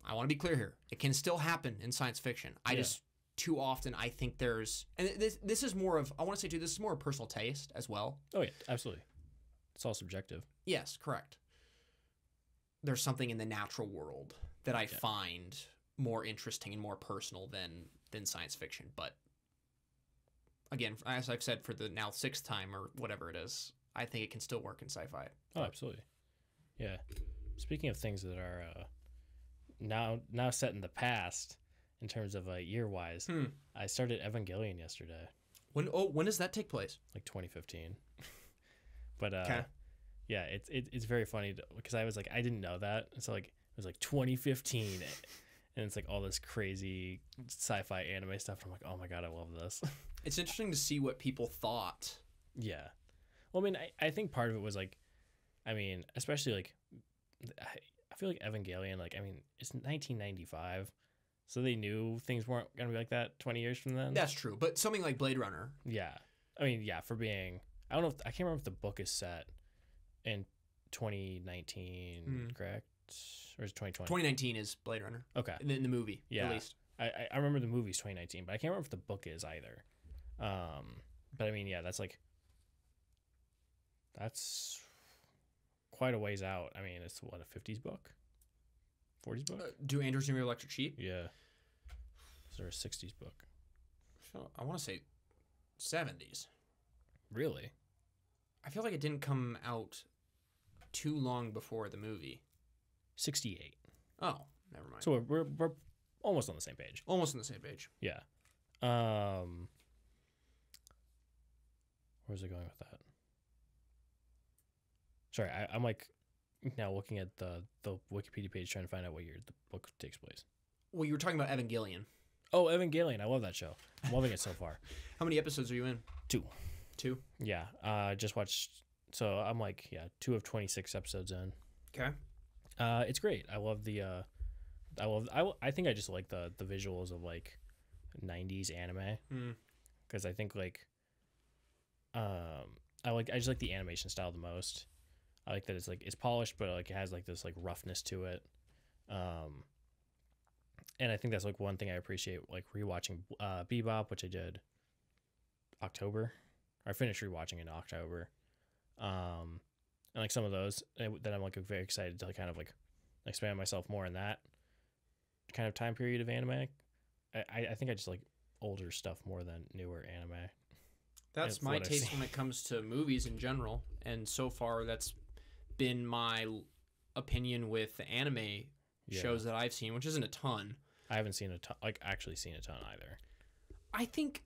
I want to be clear here. It can still happen in science fiction. I just too often I think there's, and this is more of, I want to say too, this is more a personal taste as well. Oh yeah, absolutely. It's all subjective. Yes, correct. There's something in the natural world that I find more interesting and more personal than science fiction. But again, as I've said for the now 6th time or whatever it is, I think it can still work in sci-fi. Oh, absolutely. Yeah. Speaking of things that are now set in the past in terms of year-wise, I started Evangelion yesterday. When does that take place? Like 2015. But yeah, it's very funny because I was like, I didn't know that. So like it was like 2015 and it's like all this crazy sci-fi anime stuff. I'm like, oh my God, I love this. It's interesting to see what people thought. Yeah. Well, I mean, I think part of it was like, I mean, especially like, I feel like Evangelion, like, I mean, it's 1995, so they knew things weren't going to be like that 20 years from then. That's true, but something like Blade Runner. Yeah. I mean, yeah, for being, I don't know, I can't remember if the book is set in 2019, correct? Or is it 2020? 2019 is Blade Runner. Okay. In the movie, at least. I remember the movie's 2019, but I can't remember if the book is either. But I mean, yeah, that's quite a ways out. I mean, it's what, a 50s book? 40s book? Do Androids Dream of Electric Sheep? Yeah. Is there a 60s book? I want to say 70s. Really? I feel like it didn't come out too long before the movie. 68. Oh, never mind. So we're almost on the same page. Almost on the same page. Yeah. Where's it going with that? Sorry, I'm like now looking at the Wikipedia page trying to find out what year the book takes place. Well, you were talking about Evangelion. Oh, Evangelion. I love that show. I'm loving it so far. How many episodes are you in? 2. 2? Yeah. Just watched. So I'm like, 2 of 26 episodes in. Okay. It's great. I love I think I just like the visuals of like 90s anime. Because I think like, I just like the animation style the most. I like that it's polished, but like it has like this like roughness to it. And I think that's like one thing I appreciate, like rewatching Bebop, which I did October. I finished rewatching in October. And like some of those that I'm like very excited to like kind of like expand myself more in that kind of time period of anime. I think I just like older stuff more than newer anime. That's my taste when it comes to movies in general. And so far, that's been my opinion with the anime shows that I've seen, which isn't a ton. I haven't seen actually seen a ton either. I think,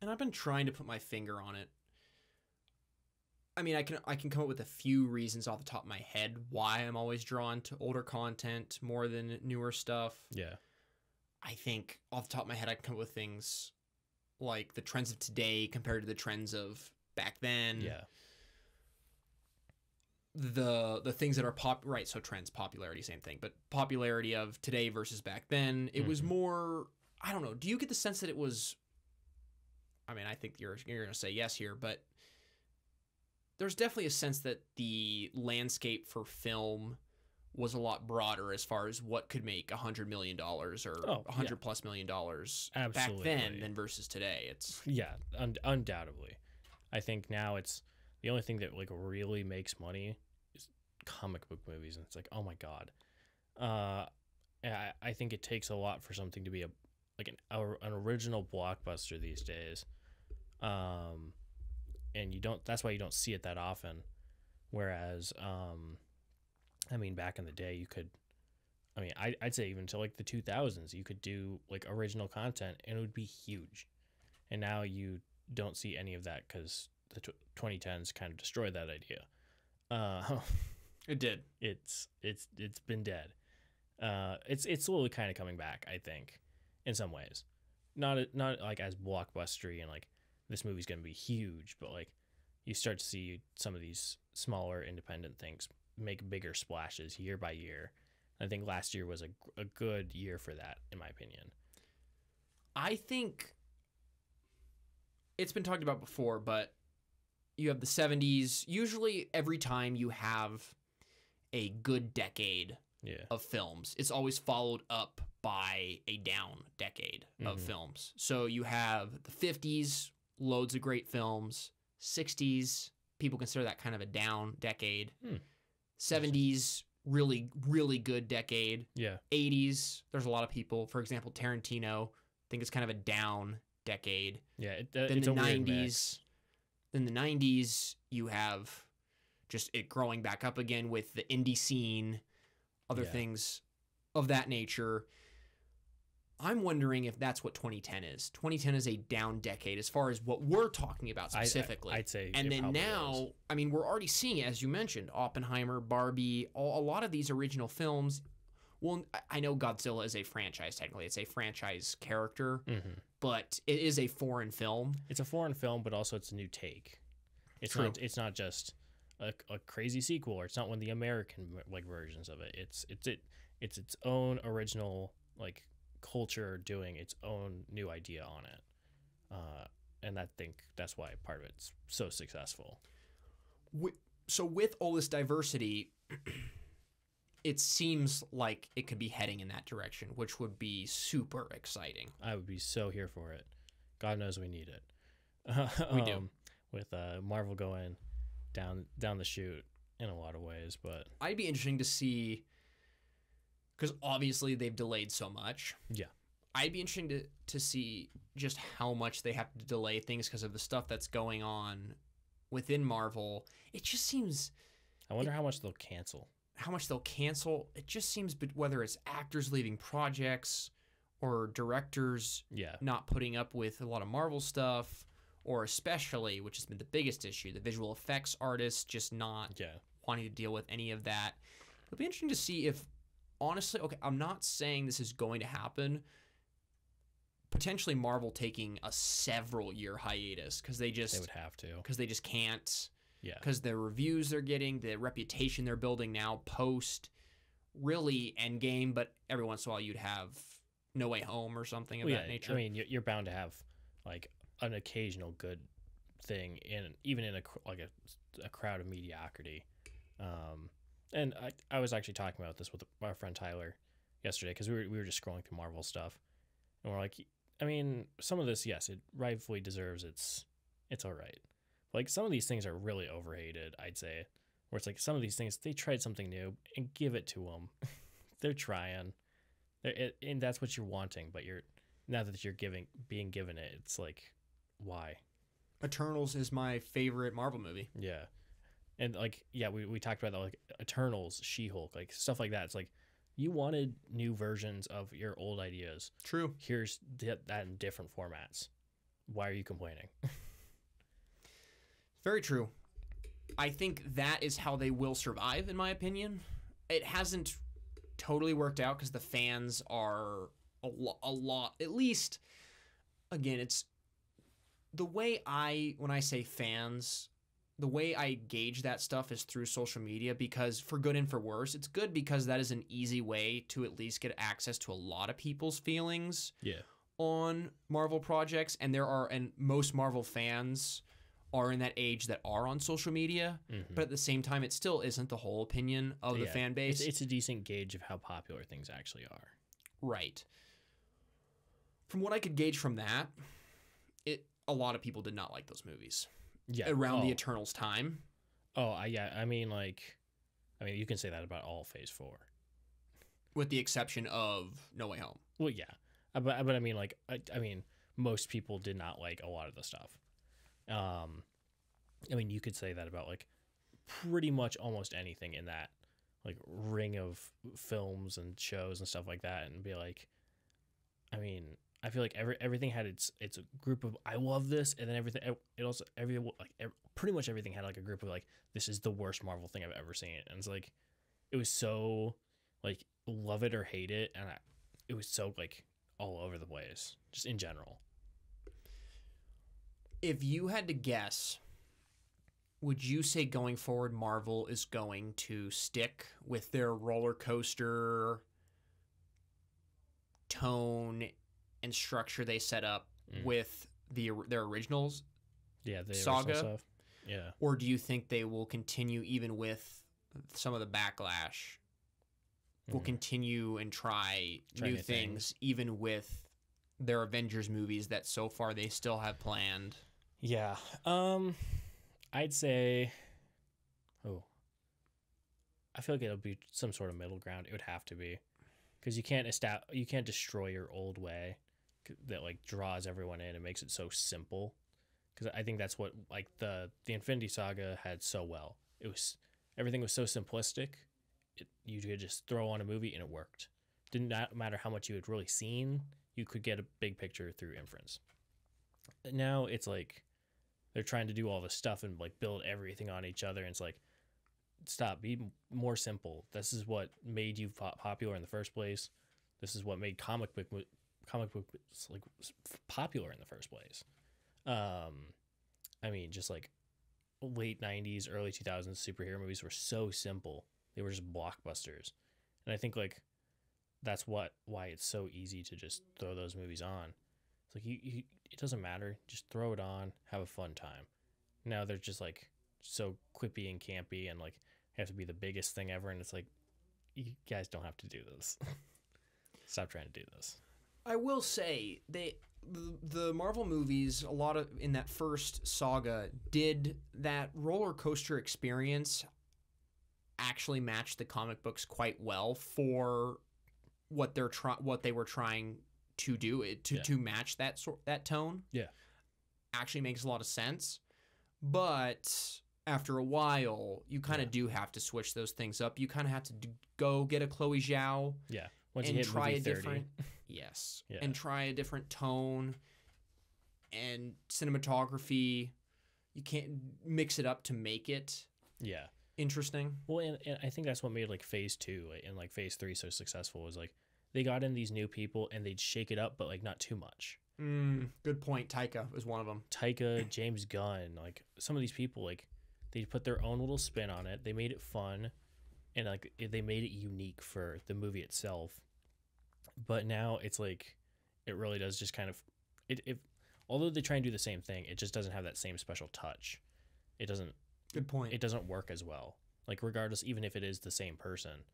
and I've been trying to put my finger on it. I mean, I can come up with a few reasons off the top of my head why I'm always drawn to older content more than newer stuff. Yeah. I think off the top of my head, I can come up with things like the trends of today compared to the trends of back then. Yeah. the things that are right, so trends, popularity, same thing, but popularity of today versus back then, it was more, I don't know, do you get the sense that it was, I mean, I think you're going to say yes here, but there's definitely a sense that the landscape for film was a lot broader as far as what could make $100 million or $100 plus million back then than versus today. It's undoubtedly. I think now it's the only thing that like really makes money is comic book movies, and it's like, oh my god. I think it takes a lot for something to be an original blockbuster these days. And that's why you don't see it that often. Whereas, I mean, back in the day, you could, I mean, I'd say even until like the 2000s, you could do like original content and it would be huge. And now you don't see any of that because the 2010s kind of destroyed that idea. It did. It's been dead. It's slowly kind of coming back, I think, in some ways. Not like as blockbustery and like this movie's going to be huge, but like you start to see some of these smaller independent things make bigger splashes year by year. I think last year was a good year for that, in my opinion. I think it's been talked about before, but you have the 70s. Usually every time you have a good decade of films, it's always followed up by a down decade of films. So you have the 50s, loads of great films. 60s, people consider that kind of a down decade. 70s, really, really good decade. 80s, there's a lot of people. For example, Tarantino, think it's kind of a down decade. Then the 90s. Then the 90s, you have just it growing back up again with the indie scene, other things of that nature. I'm wondering if that's what 2010 is. 2010 is a down decade as far as what we're talking about specifically. I'd say. And then now, I mean, we're already seeing it, as you mentioned, Oppenheimer, Barbie, a lot of these original films. Well, I know Godzilla is a franchise, technically. It's a franchise character, but it is a foreign film. It's a foreign film, but also it's a new take. It's not just a crazy sequel, or it's not one of the American like versions of it. It's its own original like culture doing its own new idea on it, and I think that's why part of it's so successful. So with all this diversity, it seems like it could be heading in that direction, which would be super exciting. I would be so here for it. God knows we need it. We do. With Marvel going down the chute in a lot of ways, but I'd be interesting to see, because obviously they've delayed so much. Yeah. I'd be interesting to see just how much they have to delay things because of the stuff that's going on within Marvel. It just seems... I wonder how much they'll cancel. It just seems, whether it's actors leaving projects or directors not putting up with a lot of Marvel stuff, or especially, which has been the biggest issue, the visual effects artists just not wanting to deal with any of that. It'll be interesting to see if, honestly, okay, I'm not saying this is going to happen. Potentially Marvel taking a several-year hiatus because they would have to, because they just can't. Yeah. Because the reviews they're getting, the reputation they're building now post really Endgame, but every once in a while you'd have No Way Home or something of that nature. I mean, you're bound to have like an occasional good thing even in a crowd of mediocrity. And I was actually talking about this with our friend Tyler yesterday because we were just scrolling through Marvel stuff, and we're like, I mean, some of this, yes, it rightfully deserves it's all right. Like, some of these things are really overhated, I'd say, where it's like some of these things, they tried something new and give it to them. They're trying. And that's what you're wanting, but now that you're being given it, it's like, why? Eternals is my favorite Marvel movie. Yeah. And, like, yeah, we talked about that, like, Eternals, She-Hulk, like, stuff like that. It's like, you wanted new versions of your old ideas. True. Here's that in different formats. Why are you complaining? Very true. I think that is how they will survive, in my opinion. It hasn't totally worked out because the fans are a lot, at least, again, it's the way when I say fans, the way I gauge that stuff is through social media, because for good and for worse, it's good because that is an easy way to at least get access to a lot of people's feelings on Marvel projects. And most Marvel fans are in that age that are on social media, but at the same time, it still isn't the whole opinion of the fan base. It's a decent gauge of how popular things actually are. Right. From what I could gauge from that, a lot of people did not like those movies. Yeah. Around the Eternals time. I mean, you can say that about all Phase 4. With the exception of No Way Home. Well, yeah. But I mean, like, I mean, most people did not like a lot of the stuff. I mean, you could say that about, like, pretty much almost anything in that, like, ring of films and shows and stuff like that, and be like, I mean, I feel like everything had its a group of I love this, and then pretty much everything had like a group of like this is the worst Marvel thing I've ever seen, and it's like it was so like love it or hate it, and it was so like all over the place just in general. If you had to guess, would you say going forward Marvel is going to stick with their roller coaster tone and structure they set up with their originals saga original stuff? Yeah. Or do you think they will continue, even with some of the backlash, will continue and try new things even with their Avengers movies that so far they still have planned? Yeah. I'd say I feel like it'll be some sort of middle ground. It would have to be, because you can't destroy your old way that like draws everyone in and makes it so simple. Because I think that's what like the Infinity Saga had so well. Everything was so simplistic. You could just throw on a movie and it worked. Didn't matter how much you had really seen. You could get a big picture through inference. Now it's like they're trying to do all this stuff and like build everything on each other, and it's like, stop, be more simple. This is what made you popular in the first place. This is what made comic books like popular in the first place. I mean, just like late 90s, early 2000s superhero movies were so simple. They were just blockbusters. And I think like that's why it's so easy to just throw those movies on. It's like it doesn't matter. Just throw it on, have a fun time. Now they're just like so quippy and campy and like have to be the biggest thing ever, and it's like, you guys don't have to do this. Stop trying to do this. I will say the Marvel movies, a lot of in that first saga, did that roller coaster experience actually match the comic books quite well for what they were trying to do to match that tone. Yeah, actually makes a lot of sense, but after a while, you kind of do have to switch those things up. You kind of have to go get a Chloe Zhao. Yeah. Once you hit try movie a 30. different, yes, and try a different tone and cinematography. You can't mix it up to make it interesting. Well, and I think that's what made like Phase 2 and like Phase 3 so successful, was like they got in these new people and they'd shake it up, but like not too much. Good point. Taika was one of them. Taika, James Gunn, like some of these people, like they put their own little spin on it. They made it fun, and like they made it unique for the movie itself. But now it's like it really does just kind of it although they try and do the same thing, it just doesn't have that same special touch. It doesn't. Good point. It doesn't work as well. Like regardless, even if it is the same person.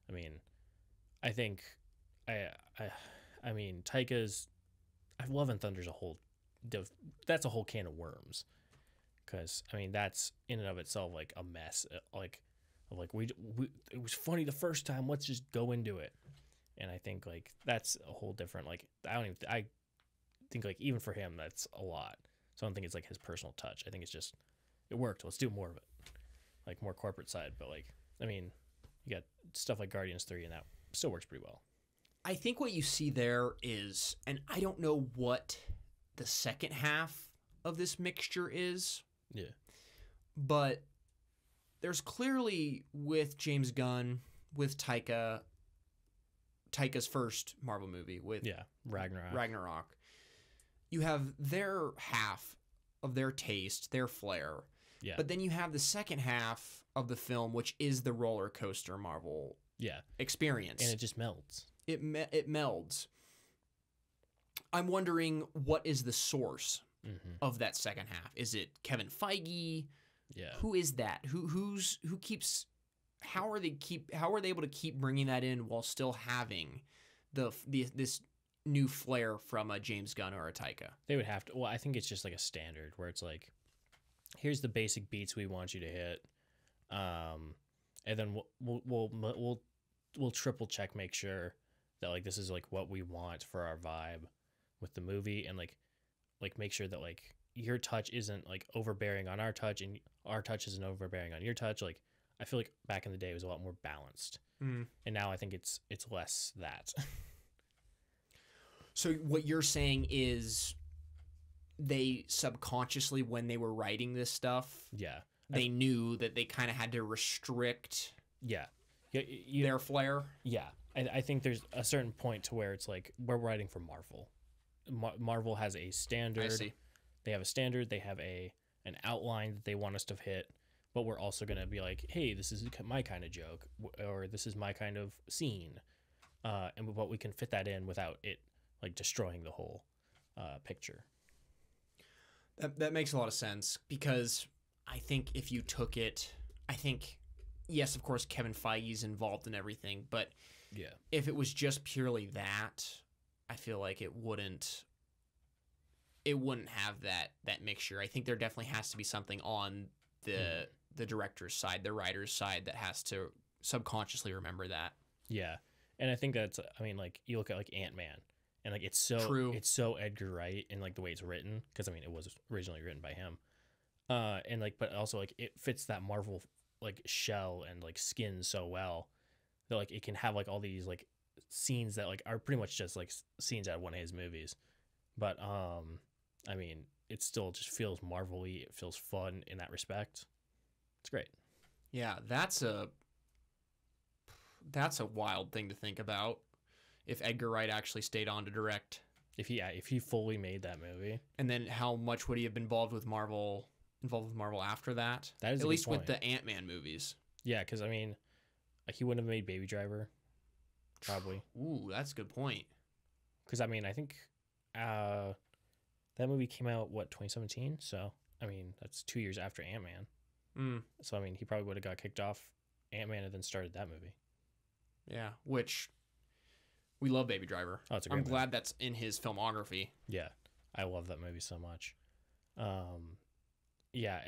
I mean, I think I mean Taika's Love and Thunder's that's a whole can of worms. Because I mean that's in and of itself like a mess. Like we it was funny the first time. Let's just go into it. And I think like that's a whole different like I think like even for him that's a lot. So I don't think it's like his personal touch. I think it's just it worked. Let's do more of it. Like more corporate side, but like I mean, you got stuff like Guardians 3 and that still works pretty well. I think what you see there is, and I don't know what the second half of this mixture is. Yeah. But there's clearly with James Gunn, with Taika's first Marvel movie with Ragnarok. You have their half of their taste, their flair. Yeah. But then you have the second half of the film, which is the roller coaster Marvel experience. And it just melds. It melds. I'm wondering, what is the source of that second half? Is it Kevin Feige? Yeah. Who is that? Who keeps? How are they able to keep bringing that in while still having this new flair from a James Gunn or a Taika? They would have to. Well, I think it's just like a standard where it's like, here's the basic beats we want you to hit, and then we'll triple check, make sure that like this is like what we want for our vibe with the movie, and like make sure that like your touch isn't like overbearing on our touch and our touch isn't overbearing on your touch. Like I feel like back in the day it was a lot more balanced, and now I think it's less that. So what you're saying is they subconsciously, when they were writing this stuff, they knew that they kind of had to restrict their flair. Yeah. I think there's a certain point to where it's like, we're writing for Marvel. Marvel has a standard. I see. They have a standard. They have an outline that they want us to hit, but we're also going to be like, hey, this is my kind of joke, or this is my kind of scene. But we can fit that in without it like destroying the whole picture. That makes a lot of sense, because I think if you took it, yes, of course, Kevin Feige's involved in everything, but if it was just purely that, I feel like it wouldn't have that mixture. I think there definitely has to be something on the director's side, the writer's side, that has to subconsciously remember that. Yeah. And I think that's, I mean, like, you look at like Ant-Man, and like it's so True. It's so Edgar Wright in like the way it's written, because I mean it was originally written by him, and like, but also like it fits that Marvel like shell and like skin so well that like it can have like all these like scenes that like are pretty much just like scenes out of one of his movies, but I mean it still just feels Marvel-y. It feels fun in that respect. It's great. Yeah, that's a wild thing to think about. If Edgar Wright actually stayed on to direct, if he fully made that movie, and then how much would he have been involved with Marvel after that? That is at least point. with the Ant-Man movies. Yeah, because I mean, like, he wouldn't have made Baby Driver, probably. Ooh, that's a good point. Because I mean, I think that movie came out 2017. So I mean, that's 2 years after Ant-Man. So I mean, he probably would have got kicked off Ant-Man and then started that movie. Yeah, which we love Baby Driver. Oh, it's a great I'm movie. glad that's in his filmography. Yeah, I love that movie so much. Yeah,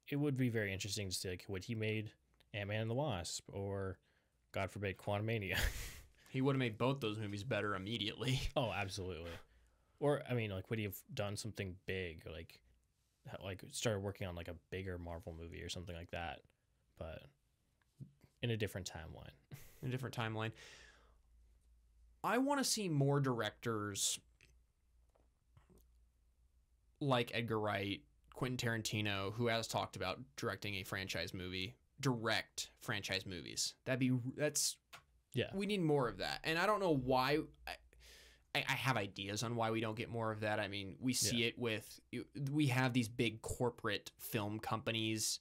it would be very interesting to see like what he made Ant-Man and the Wasp, or God forbid Quantumania. He would have made both those movies better immediately. Oh, absolutely. Or I mean, like, would he have done something big, like started working on like a bigger Marvel movie or something like that, but in a different timeline. In a different timeline. I want to see more directors like Edgar Wright, Quentin Tarantino, who has talked about directing a franchise movie, direct franchise movies. We need more of that. And I don't know why. I have ideas on why we don't get more of that. I mean, we see it with, we have these big corporate film companies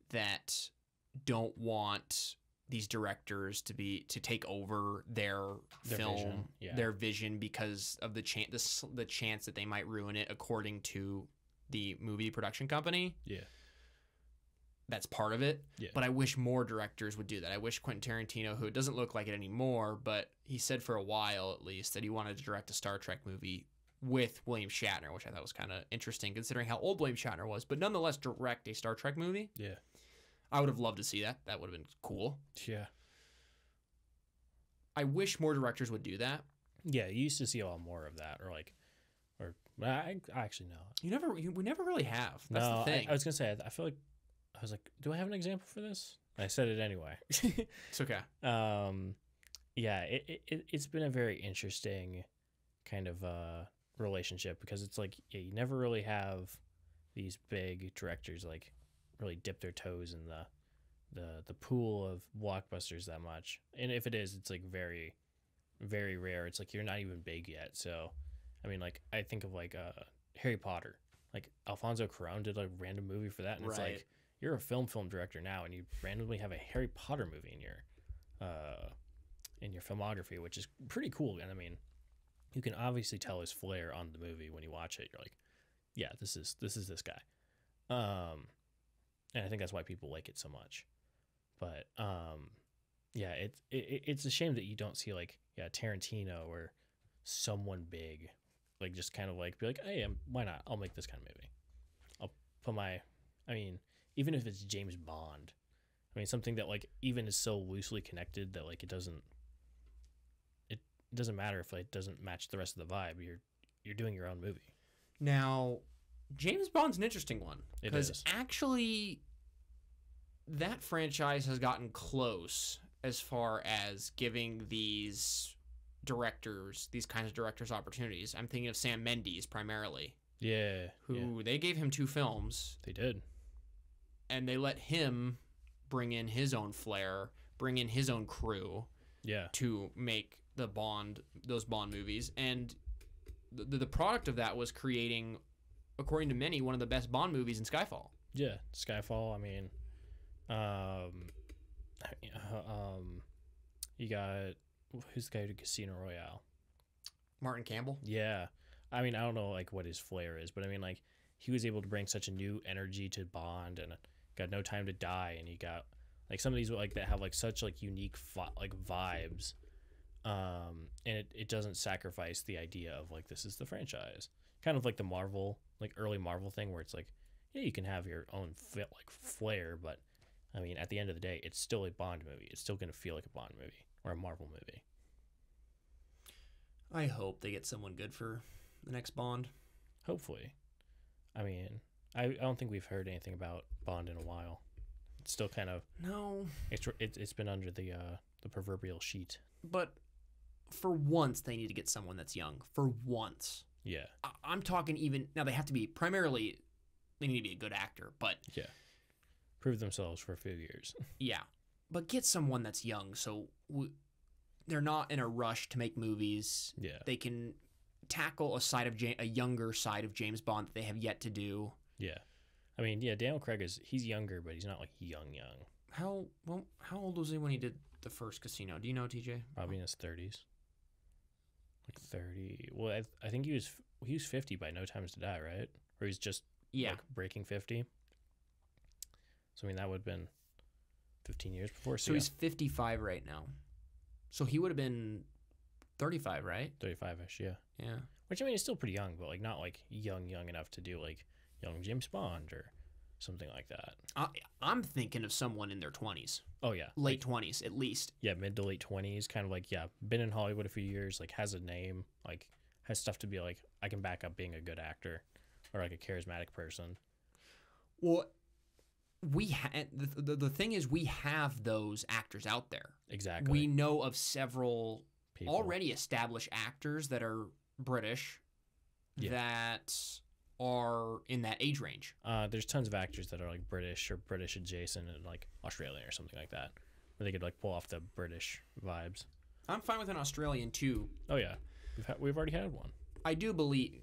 that don't want these directors to take over their film, their vision, because of the chance that they might ruin it, according to the movie production company. Yeah. That's part of it. Yeah. But I wish more directors would do that. I wish Quentin Tarantino, who doesn't look like it anymore, but he said for a while at least that he wanted to direct a Star Trek movie with William Shatner, which I thought was kind of interesting considering how old William Shatner was, but nonetheless direct a Star Trek movie. Yeah. I would have loved to see that. That would have been cool. Yeah. I wish more directors would do that. Yeah, you used to see a lot more of that, or I actually no. We never really have. That's the thing. I was gonna say, I feel like I was like, do I have an example for this? I said it anyway. It's okay. Yeah, it's been a very interesting kind of relationship, because it's like, yeah, you never really have these big directors like really dip their toes in the pool of blockbusters that much. And if it is, it's like very, very rare. It's like you're not even big yet. So, I mean, like, I think of like Harry Potter. like Alfonso Cuarón did like a random movie for that, and it's Right. like you're a film director now, and you randomly have a Harry Potter movie in your filmography, which is pretty cool. And I mean, you can obviously tell his flair on the movie when you watch it. You're like, yeah, this is this guy. And I think that's why people like it so much. But yeah, it's a shame that you don't see like Tarantino or someone big, like just kind of like be like, hey, why not? I'll make this kind of movie. I'll put I mean, even if it's James Bond, I mean something that like even is so loosely connected that like it doesn't matter if it doesn't match the rest of the vibe. You're doing your own movie. Now, James Bond's an interesting one It because is. actually that franchise has gotten close as far as giving these kinds of directors opportunities. I'm thinking of Sam Mendes primarily, Yeah. who they gave him 2 films They did. and they let him bring in his own flair, bring in his own crew Yeah. to make those Bond movies. And the product of that was creating, according to many, one of the best Bond movies in Skyfall. Yeah. Skyfall. I mean, you got who's the guy who did Casino Royale? Martin Campbell. Yeah. I mean, I don't know like what his flair is, but I mean like he was able to bring such a new energy to Bond, and got No Time to Die, and you got like some of these like that have like such like unique like vibes, and it doesn't sacrifice the idea of like this is the franchise, kind of like the Marvel, like early Marvel thing where it's like, yeah, you can have your own like flair, but I mean at the end of the day it's still a Bond movie. It's still going to feel like a Bond movie or a Marvel movie. I hope they get someone good for the next Bond. Hopefully. I mean, I don't think we've heard anything about Bond in a while. It's still kind of No, it's been under the proverbial sheet. but for once they need to get someone that's young. For once. Yeah. I'm talking even now. They have to be primarily. They need to be a good actor, but Yeah. Prove themselves for a few years. yeah, but get someone that's young, so they're not in a rush to make movies. Yeah. They can tackle a younger side of James Bond that they have yet to do. Yeah. I mean, yeah, Daniel Craig he's younger, but he's not like young. How old was he when he did the first Casino? Do you know, TJ? Probably in his 30s. Like 30. Well, I think he was 50 by No Time to Die, right? Or he's just like breaking 50. So I mean that would have been 15 years before. So he's 55 right now. So he would have been 35, right? 35ish, yeah. Yeah. Which I mean is still pretty young, but like not like young enough to do like young James Bond or something like that. I'm thinking of someone in their 20s. Oh yeah, Late 20s at least. Yeah, mid to late 20s, kind of like been in Hollywood a few years, like has a name, like has stuff to be like I can back up being a good actor or like a charismatic person. Well, the thing is we have those actors out there. Exactly. We know of several People. already established actors that are British that are in that age range. There's tons of actors that are like British or British adjacent and like Australian or something like that, where they could like pull off the British vibes. I'm fine with an Australian too. Oh yeah, we've already had one. I do believe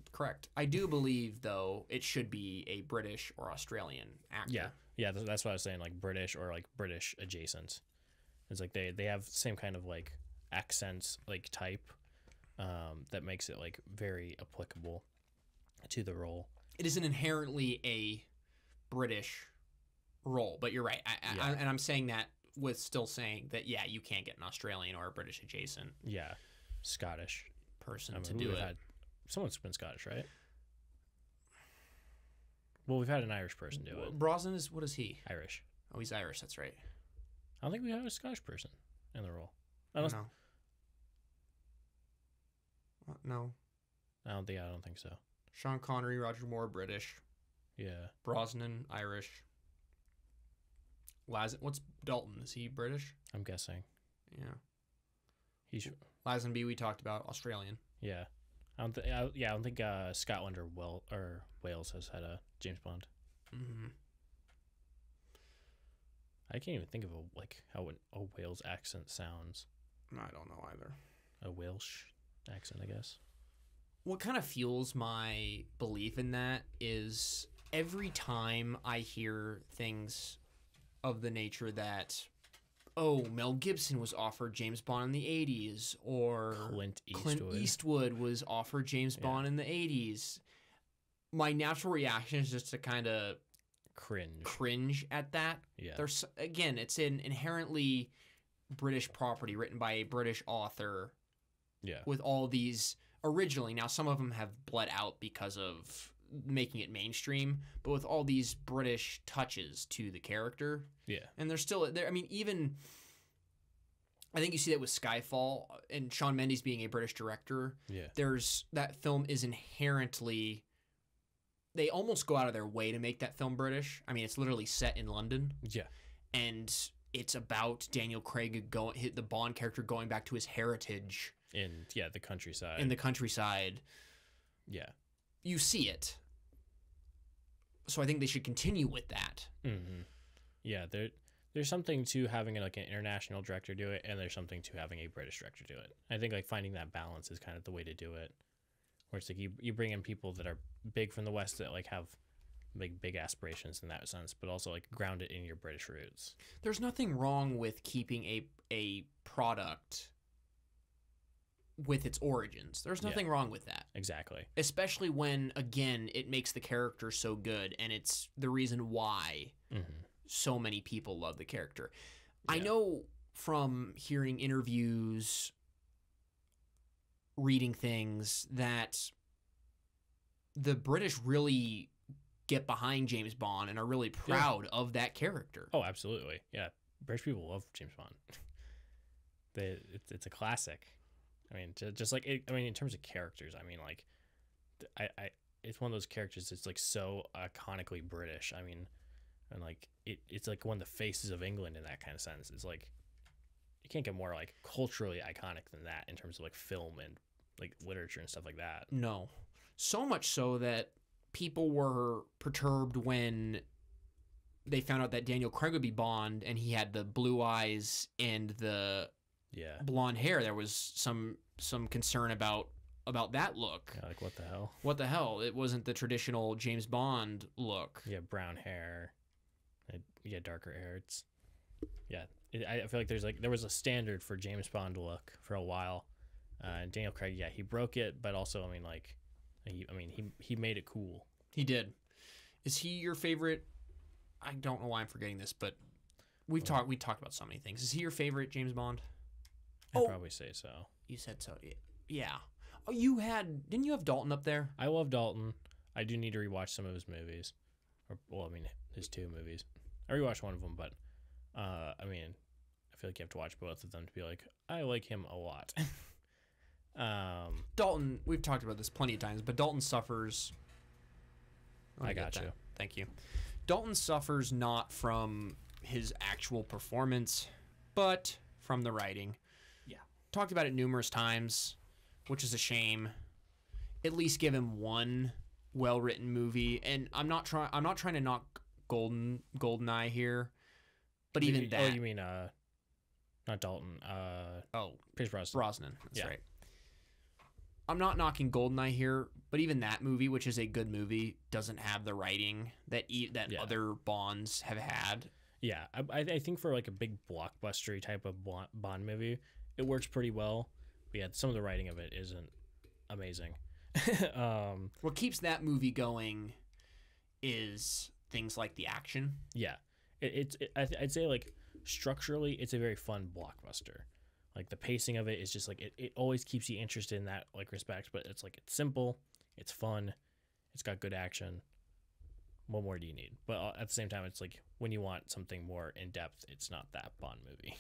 though it should be a British or Australian actor. Yeah, that's what I was saying, like British or like British adjacent. It's like they have the same kind of like accents like type that makes it like very applicable to the role. It isn't inherently a British role, but you're right. And I'm saying that with still saying that you can't get an Australian or a British adjacent Scottish person I mean, to do it. Someone's been Scottish, right? Well, we've had an Irish person do it. Brosnan what is he? Irish. Oh, he's Irish. That's right. I don't think we have a Scottish person in the role. No. I don't think so. Sean Connery, Roger Moore, British. Yeah. Brosnan, Irish. What's Dalton? Is he British? I'm guessing. Yeah. He's Lazenby, we talked about, Australian. yeah. I don't think Scotland or Wales has had a James Bond. Mm-hmm. I can't even think of how a Wales accent sounds. I don't know either. A Welsh accent, I guess. What kind of fuels my belief in that is every time I hear things of the nature that, oh, Mel Gibson was offered James Bond in the 80s, or Clint Eastwood was offered James Bond in the 80s, my natural reaction is just to kind of cringe at that. Yeah. There's, again, it's an inherently British property written by a British author. Yeah. With all these originally, now some of them have bled out because of making it mainstream, but with all these British touches to the character. Yeah. And they're still there. I mean, even I think you see that with Skyfall and Sean Mendes being a British director. Yeah. That film is inherently, they almost go out of their way to make that film British. I mean, it's literally set in London. Yeah. And it's about Daniel Craig the Bond character going back to his heritage. The countryside. In the countryside. Yeah. You see it. So I think they should continue with that. Mm-hmm. Yeah, there's something to having like an international director do it, and there's something to having a British director do it. I think like finding that balance is kind of the way to do it. Where it's like you bring in people that are big from the West that like have like big aspirations in that sense, but also like ground it in your British roots. There's nothing wrong with keeping a product with its origins. There's nothing wrong with that. Exactly. Especially when, again, it makes the character so good, and it's the reason why so many people love the character. Yeah. I know from hearing interviews, reading things, that the British really get behind James Bond and are really proud of that character. Oh, absolutely. Yeah. British people love James Bond. It's a classic. I mean, just like it, I mean, in terms of characters, I mean, like, it's one of those characters that's like so iconically British. I mean, and like it's like one of the faces of England in that kind of sense. It's like you can't get more like culturally iconic than that in terms of like film and like literature and stuff like that. No, so much so that people were perturbed when they found out that Daniel Craig would be Bond, and he had the blue eyes and the blonde hair. There was some concern about that look. Yeah, like what the hell? What the hell? It wasn't the traditional James Bond look. Yeah, brown hair. Yeah, darker hair. It's I feel like there was a standard for James Bond look for a while. And Daniel Craig, he broke it, but also I mean he made it cool. He did. Is he your favorite? I don't know why I'm forgetting this, but we talked about so many things. Is he your favorite James Bond? I'd probably say so. You said so. Yeah. Oh, didn't you have Dalton up there? I love Dalton. I do need to rewatch some of his movies. His two movies. I rewatched one of them, but I feel like you have to watch both of them to be like, I like him a lot. Dalton, we've talked about this plenty of times, but Dalton suffers. I got you. Thank you. Dalton suffers not from his actual performance, but from the writing. Yeah. Talked about it numerous times, which is a shame. At least give him one well-written movie, and I'm not trying to knock GoldenEye here, but even that. Oh, you mean not Dalton? Pierce Brosnan. That's right. I'm not knocking GoldenEye here, but even that movie, which is a good movie, doesn't have the writing that other Bonds have had. Yeah, I think for like a big blockbuster type of Bond movie, it works pretty well. But yeah, some of the writing of it isn't amazing. What keeps that movie going is things like the action. Yeah, I'd say like structurally, it's a very fun blockbuster. Like the pacing of it is just like it always keeps you interested in that like respect. But it's like it's simple, it's fun, it's got good action. What more do you need? But at the same time, it's like when you want something more in depth, it's not that Bond movie.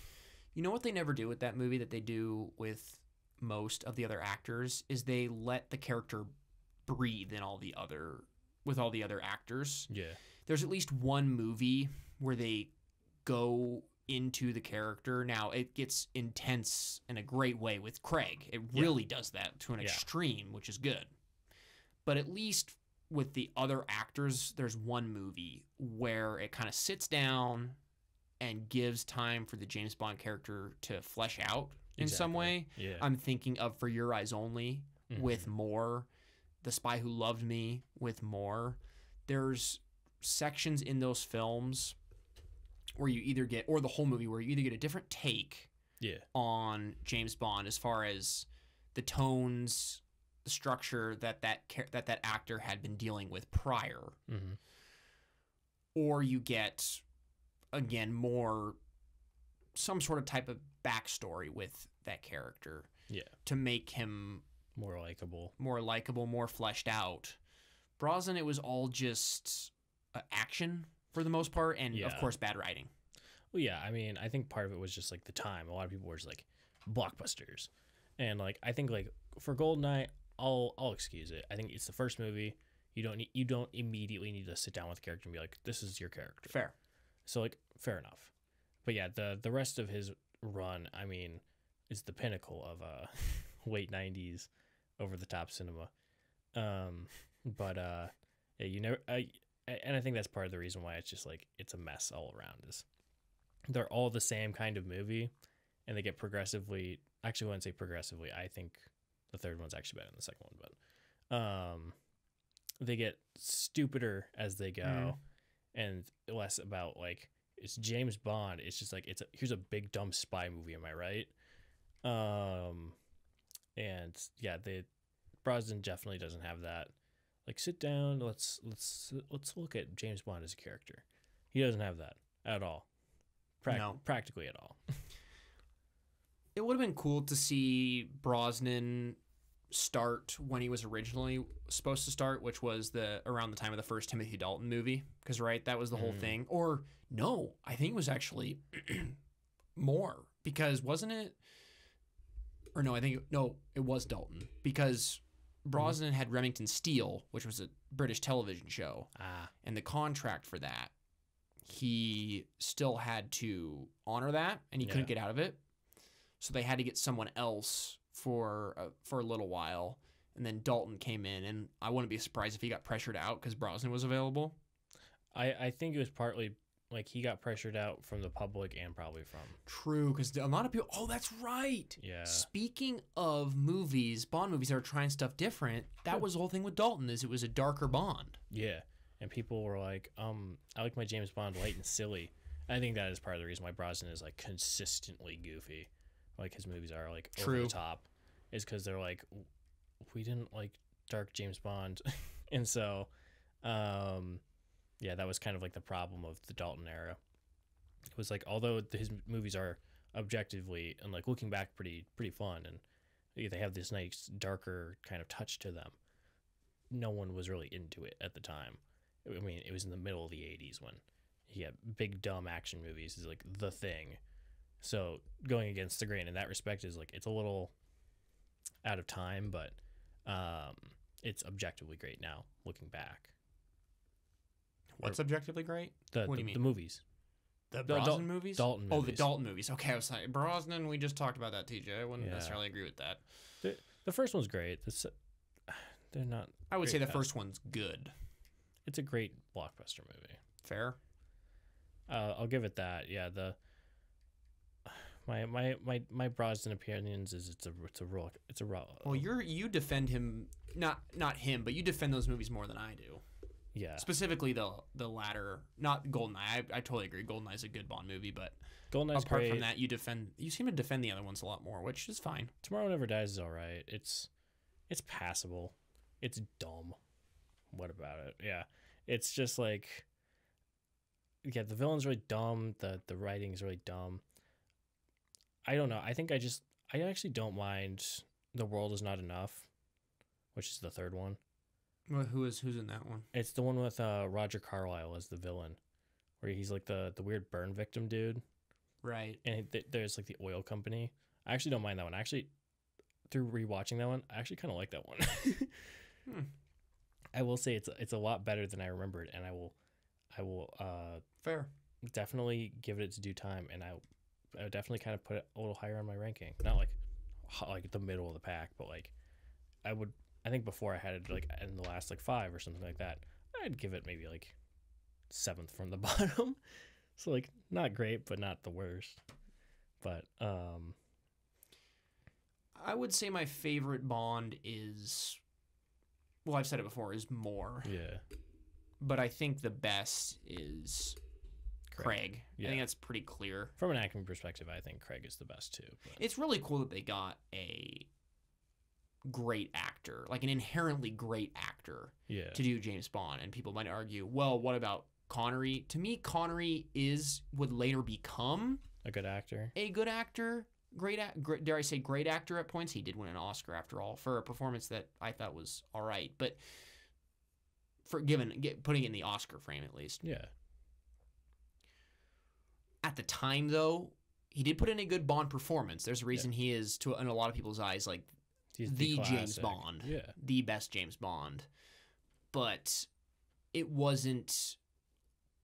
You know what they never do with that movie that they do with most of the other actors is they let the character breathe with all the other actors. Yeah. There's at least one movie where they go into the character. Now it gets intense in a great way with Craig. It really does that to an extreme, which is good. But at least with the other actors, there's one movie where it kind of sits down and gives time for the James Bond character to flesh out in some way. Yeah. I'm thinking of For Your Eyes Only with Moore. The Spy Who Loved Me with more. There's sections in those films where you either get, or the whole movie, where you either get a different take on James Bond as far as the tones, the structure that actor had been dealing with prior, or you get, again, some sort of type of backstory with that character to make him more likable, more fleshed out. Brosnan, it was all just action for the most part, and of course bad writing. Well, yeah, I mean, I think part of it was just like the time. A lot of people were just like blockbusters, and like I think like for GoldenEye, I'll excuse it. I think it's the first movie. You don't immediately need to sit down with the character and be like, this is your character. Fair. So like fair enough. But yeah, the rest of his run, I mean, is the pinnacle of late 90s over the top cinema. Yeah, you never and I think that's part of the reason why it's just like it's a mess all around, is they're all the same kind of movie, and they get progressively, actually I wouldn't say progressively, I think the third one's actually better than the second one, but they get stupider as they go, and less about like, it's James Bond. It's just like, here's a big dumb spy movie. Am I right? And yeah, Brosnan definitely doesn't have that. Like, sit down. Let's look at James Bond as a character. He doesn't have that at all. No. Practically at all. It would have been cool to see Brosnan start when he was originally supposed to start, which was around the time of the first Timothy Dalton movie, because that was the whole thing. Or no, I think it was actually more, because wasn't it? Or no, it was Dalton, because Brosnan had Remington Steele, which was a British television show, and the contract for that, he still had to honor that, and he couldn't get out of it, so they had to get someone else for a little while, and then Dalton came in, and I wouldn't be surprised if he got pressured out because Brosnan was available. I think it was partly like he got pressured out from the public and probably from... True, because a lot of people... Oh, that's right. Yeah. Speaking of movies, Bond movies that are trying stuff different, that was the whole thing with Dalton, is it was a darker Bond. Yeah, and people were like, I like my James Bond light and silly. I think that is part of the reason why Brosnan is like consistently goofy. Like his movies are like over the top, is because they're like, we didn't like dark James Bond. And so, yeah, that was kind of like the problem of the Dalton era. It was like, although his movies are objectively and like looking back pretty fun, and they have this nice darker kind of touch to them, no one was really into it at the time. I mean, it was in the middle of the 80s when he had big dumb action movies is like the thing. So going against the grain in that respect is like, it's a little out of time, but it's objectively great now looking back. What's objectively great? What do you mean? The movies. The Brosnan movies? Dalton movies. Oh, the Dalton movies. Okay, I was like, Brosnan, we just talked about that, TJ. I wouldn't necessarily agree with that. The first one's great. They're not... I would say the first one's good. It's a great blockbuster movie. Fair. I'll give it that. Yeah, my Brosnan opinions is it's a raw. Well, you defend him, not him, but you defend those movies more than I do. Yeah. Specifically the latter, not GoldenEye. I totally agree. GoldenEye's a good Bond movie, but GoldenEye's apart great. from that, you seem to defend the other ones a lot more, which is fine. Tomorrow Never Dies is all right. It's passable. It's dumb. What about it? Yeah. It's just like, yeah, the villain's really dumb. The writing's really dumb. I don't know. I think I actually don't mind The World Is Not Enough, which is the third one. Well, who's in that one? It's the one with Roger Carlyle as the villain, where he's like the weird burn victim dude. Right. And there's like the oil company. I actually don't mind that one. Actually, through rewatching that one, I actually kind of like that one. I will say it's a lot better than I remembered, and I will fair definitely give it its due time, and I would definitely kind of put it a little higher on my ranking. Not like the middle of the pack, but like I think before I had it like in the last like 5 or something like that, I'd give it maybe like 7th from the bottom. So like not great, but not the worst. But I would say my favorite Bond is well, I've said it before, is more. Yeah. But I think the best is Craig. Yeah. I think that's pretty clear. From an acting perspective, I think Craig is the best too. But. It's really cool that they got a great actor, like an inherently great actor, to do James Bond. And people might argue, well, what about Connery? To me, Connery would later become a good actor. A good actor. Dare I say great actor at points. He did win an Oscar after all for a performance that I thought was all right. But putting it in the Oscar frame at least. Yeah. At the time, though, he did put in a good Bond performance. There's a reason he is, in a lot of people's eyes, like He's the James Bond. Yeah. The best James Bond. But it wasn't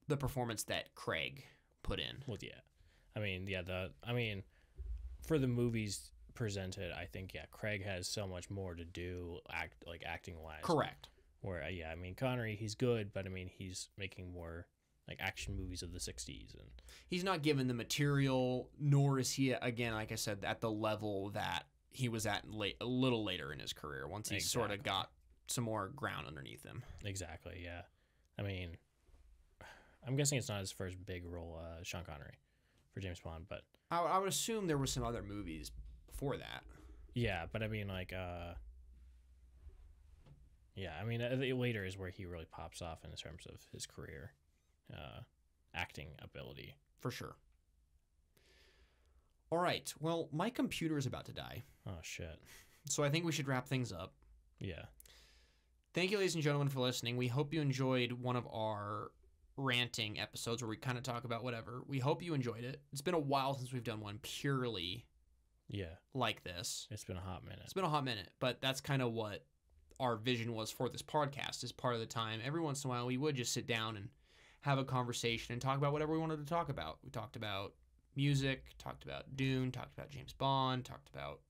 the performance that Craig put in. Well, yeah. I mean, for the movies presented, I think, Craig has so much more to do, acting-wise. Correct. Where, Connery, he's good, but, he's making more, action movies of the 60s. And he's not given the material, nor is he, again, like I said, at the level that he was at a little later in his career, once he sort of got some more ground underneath him. Exactly, yeah. I'm guessing it's not his first big role, Sean Connery, for James Bond, but... I would assume there were some other movies before that. Yeah, but later is where he really pops off in terms of his career, acting ability. For sure. All right. Well, my computer is about to die. Oh, shit. So I think we should wrap things up. Yeah. Thank you, ladies and gentlemen, for listening. We hope you enjoyed one of our ranting episodes where we kind of talk about whatever. We hope you enjoyed it. It's been a while since we've done one purely like this. It's been a hot minute. But that's kind of what our vision was for this podcast. Is part of the time, every once in a while, we would just sit down and have a conversation and talk about whatever we wanted to talk about. We talked about music, talked about Dune, talked about James Bond, talked about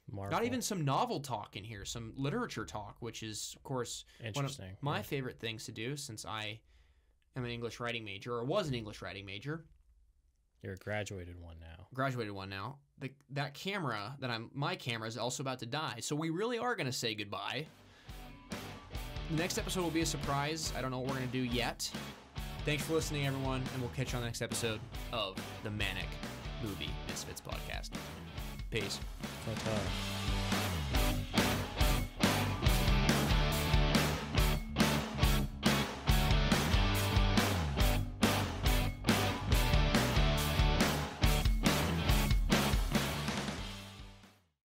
Marvel. Not even some novel talk in here, some literature talk, which is, of course, one of my favorite things to do since I am an English writing major, or was an English writing major. You're a graduated one now. My camera is also about to die, so we really are going to say goodbye. The next episode will be a surprise. I don't know what we're going to do yet. Thanks for listening, everyone, and we'll catch you on the next episode of the Manic Movie Misfits podcast. Peace. Ta-ta.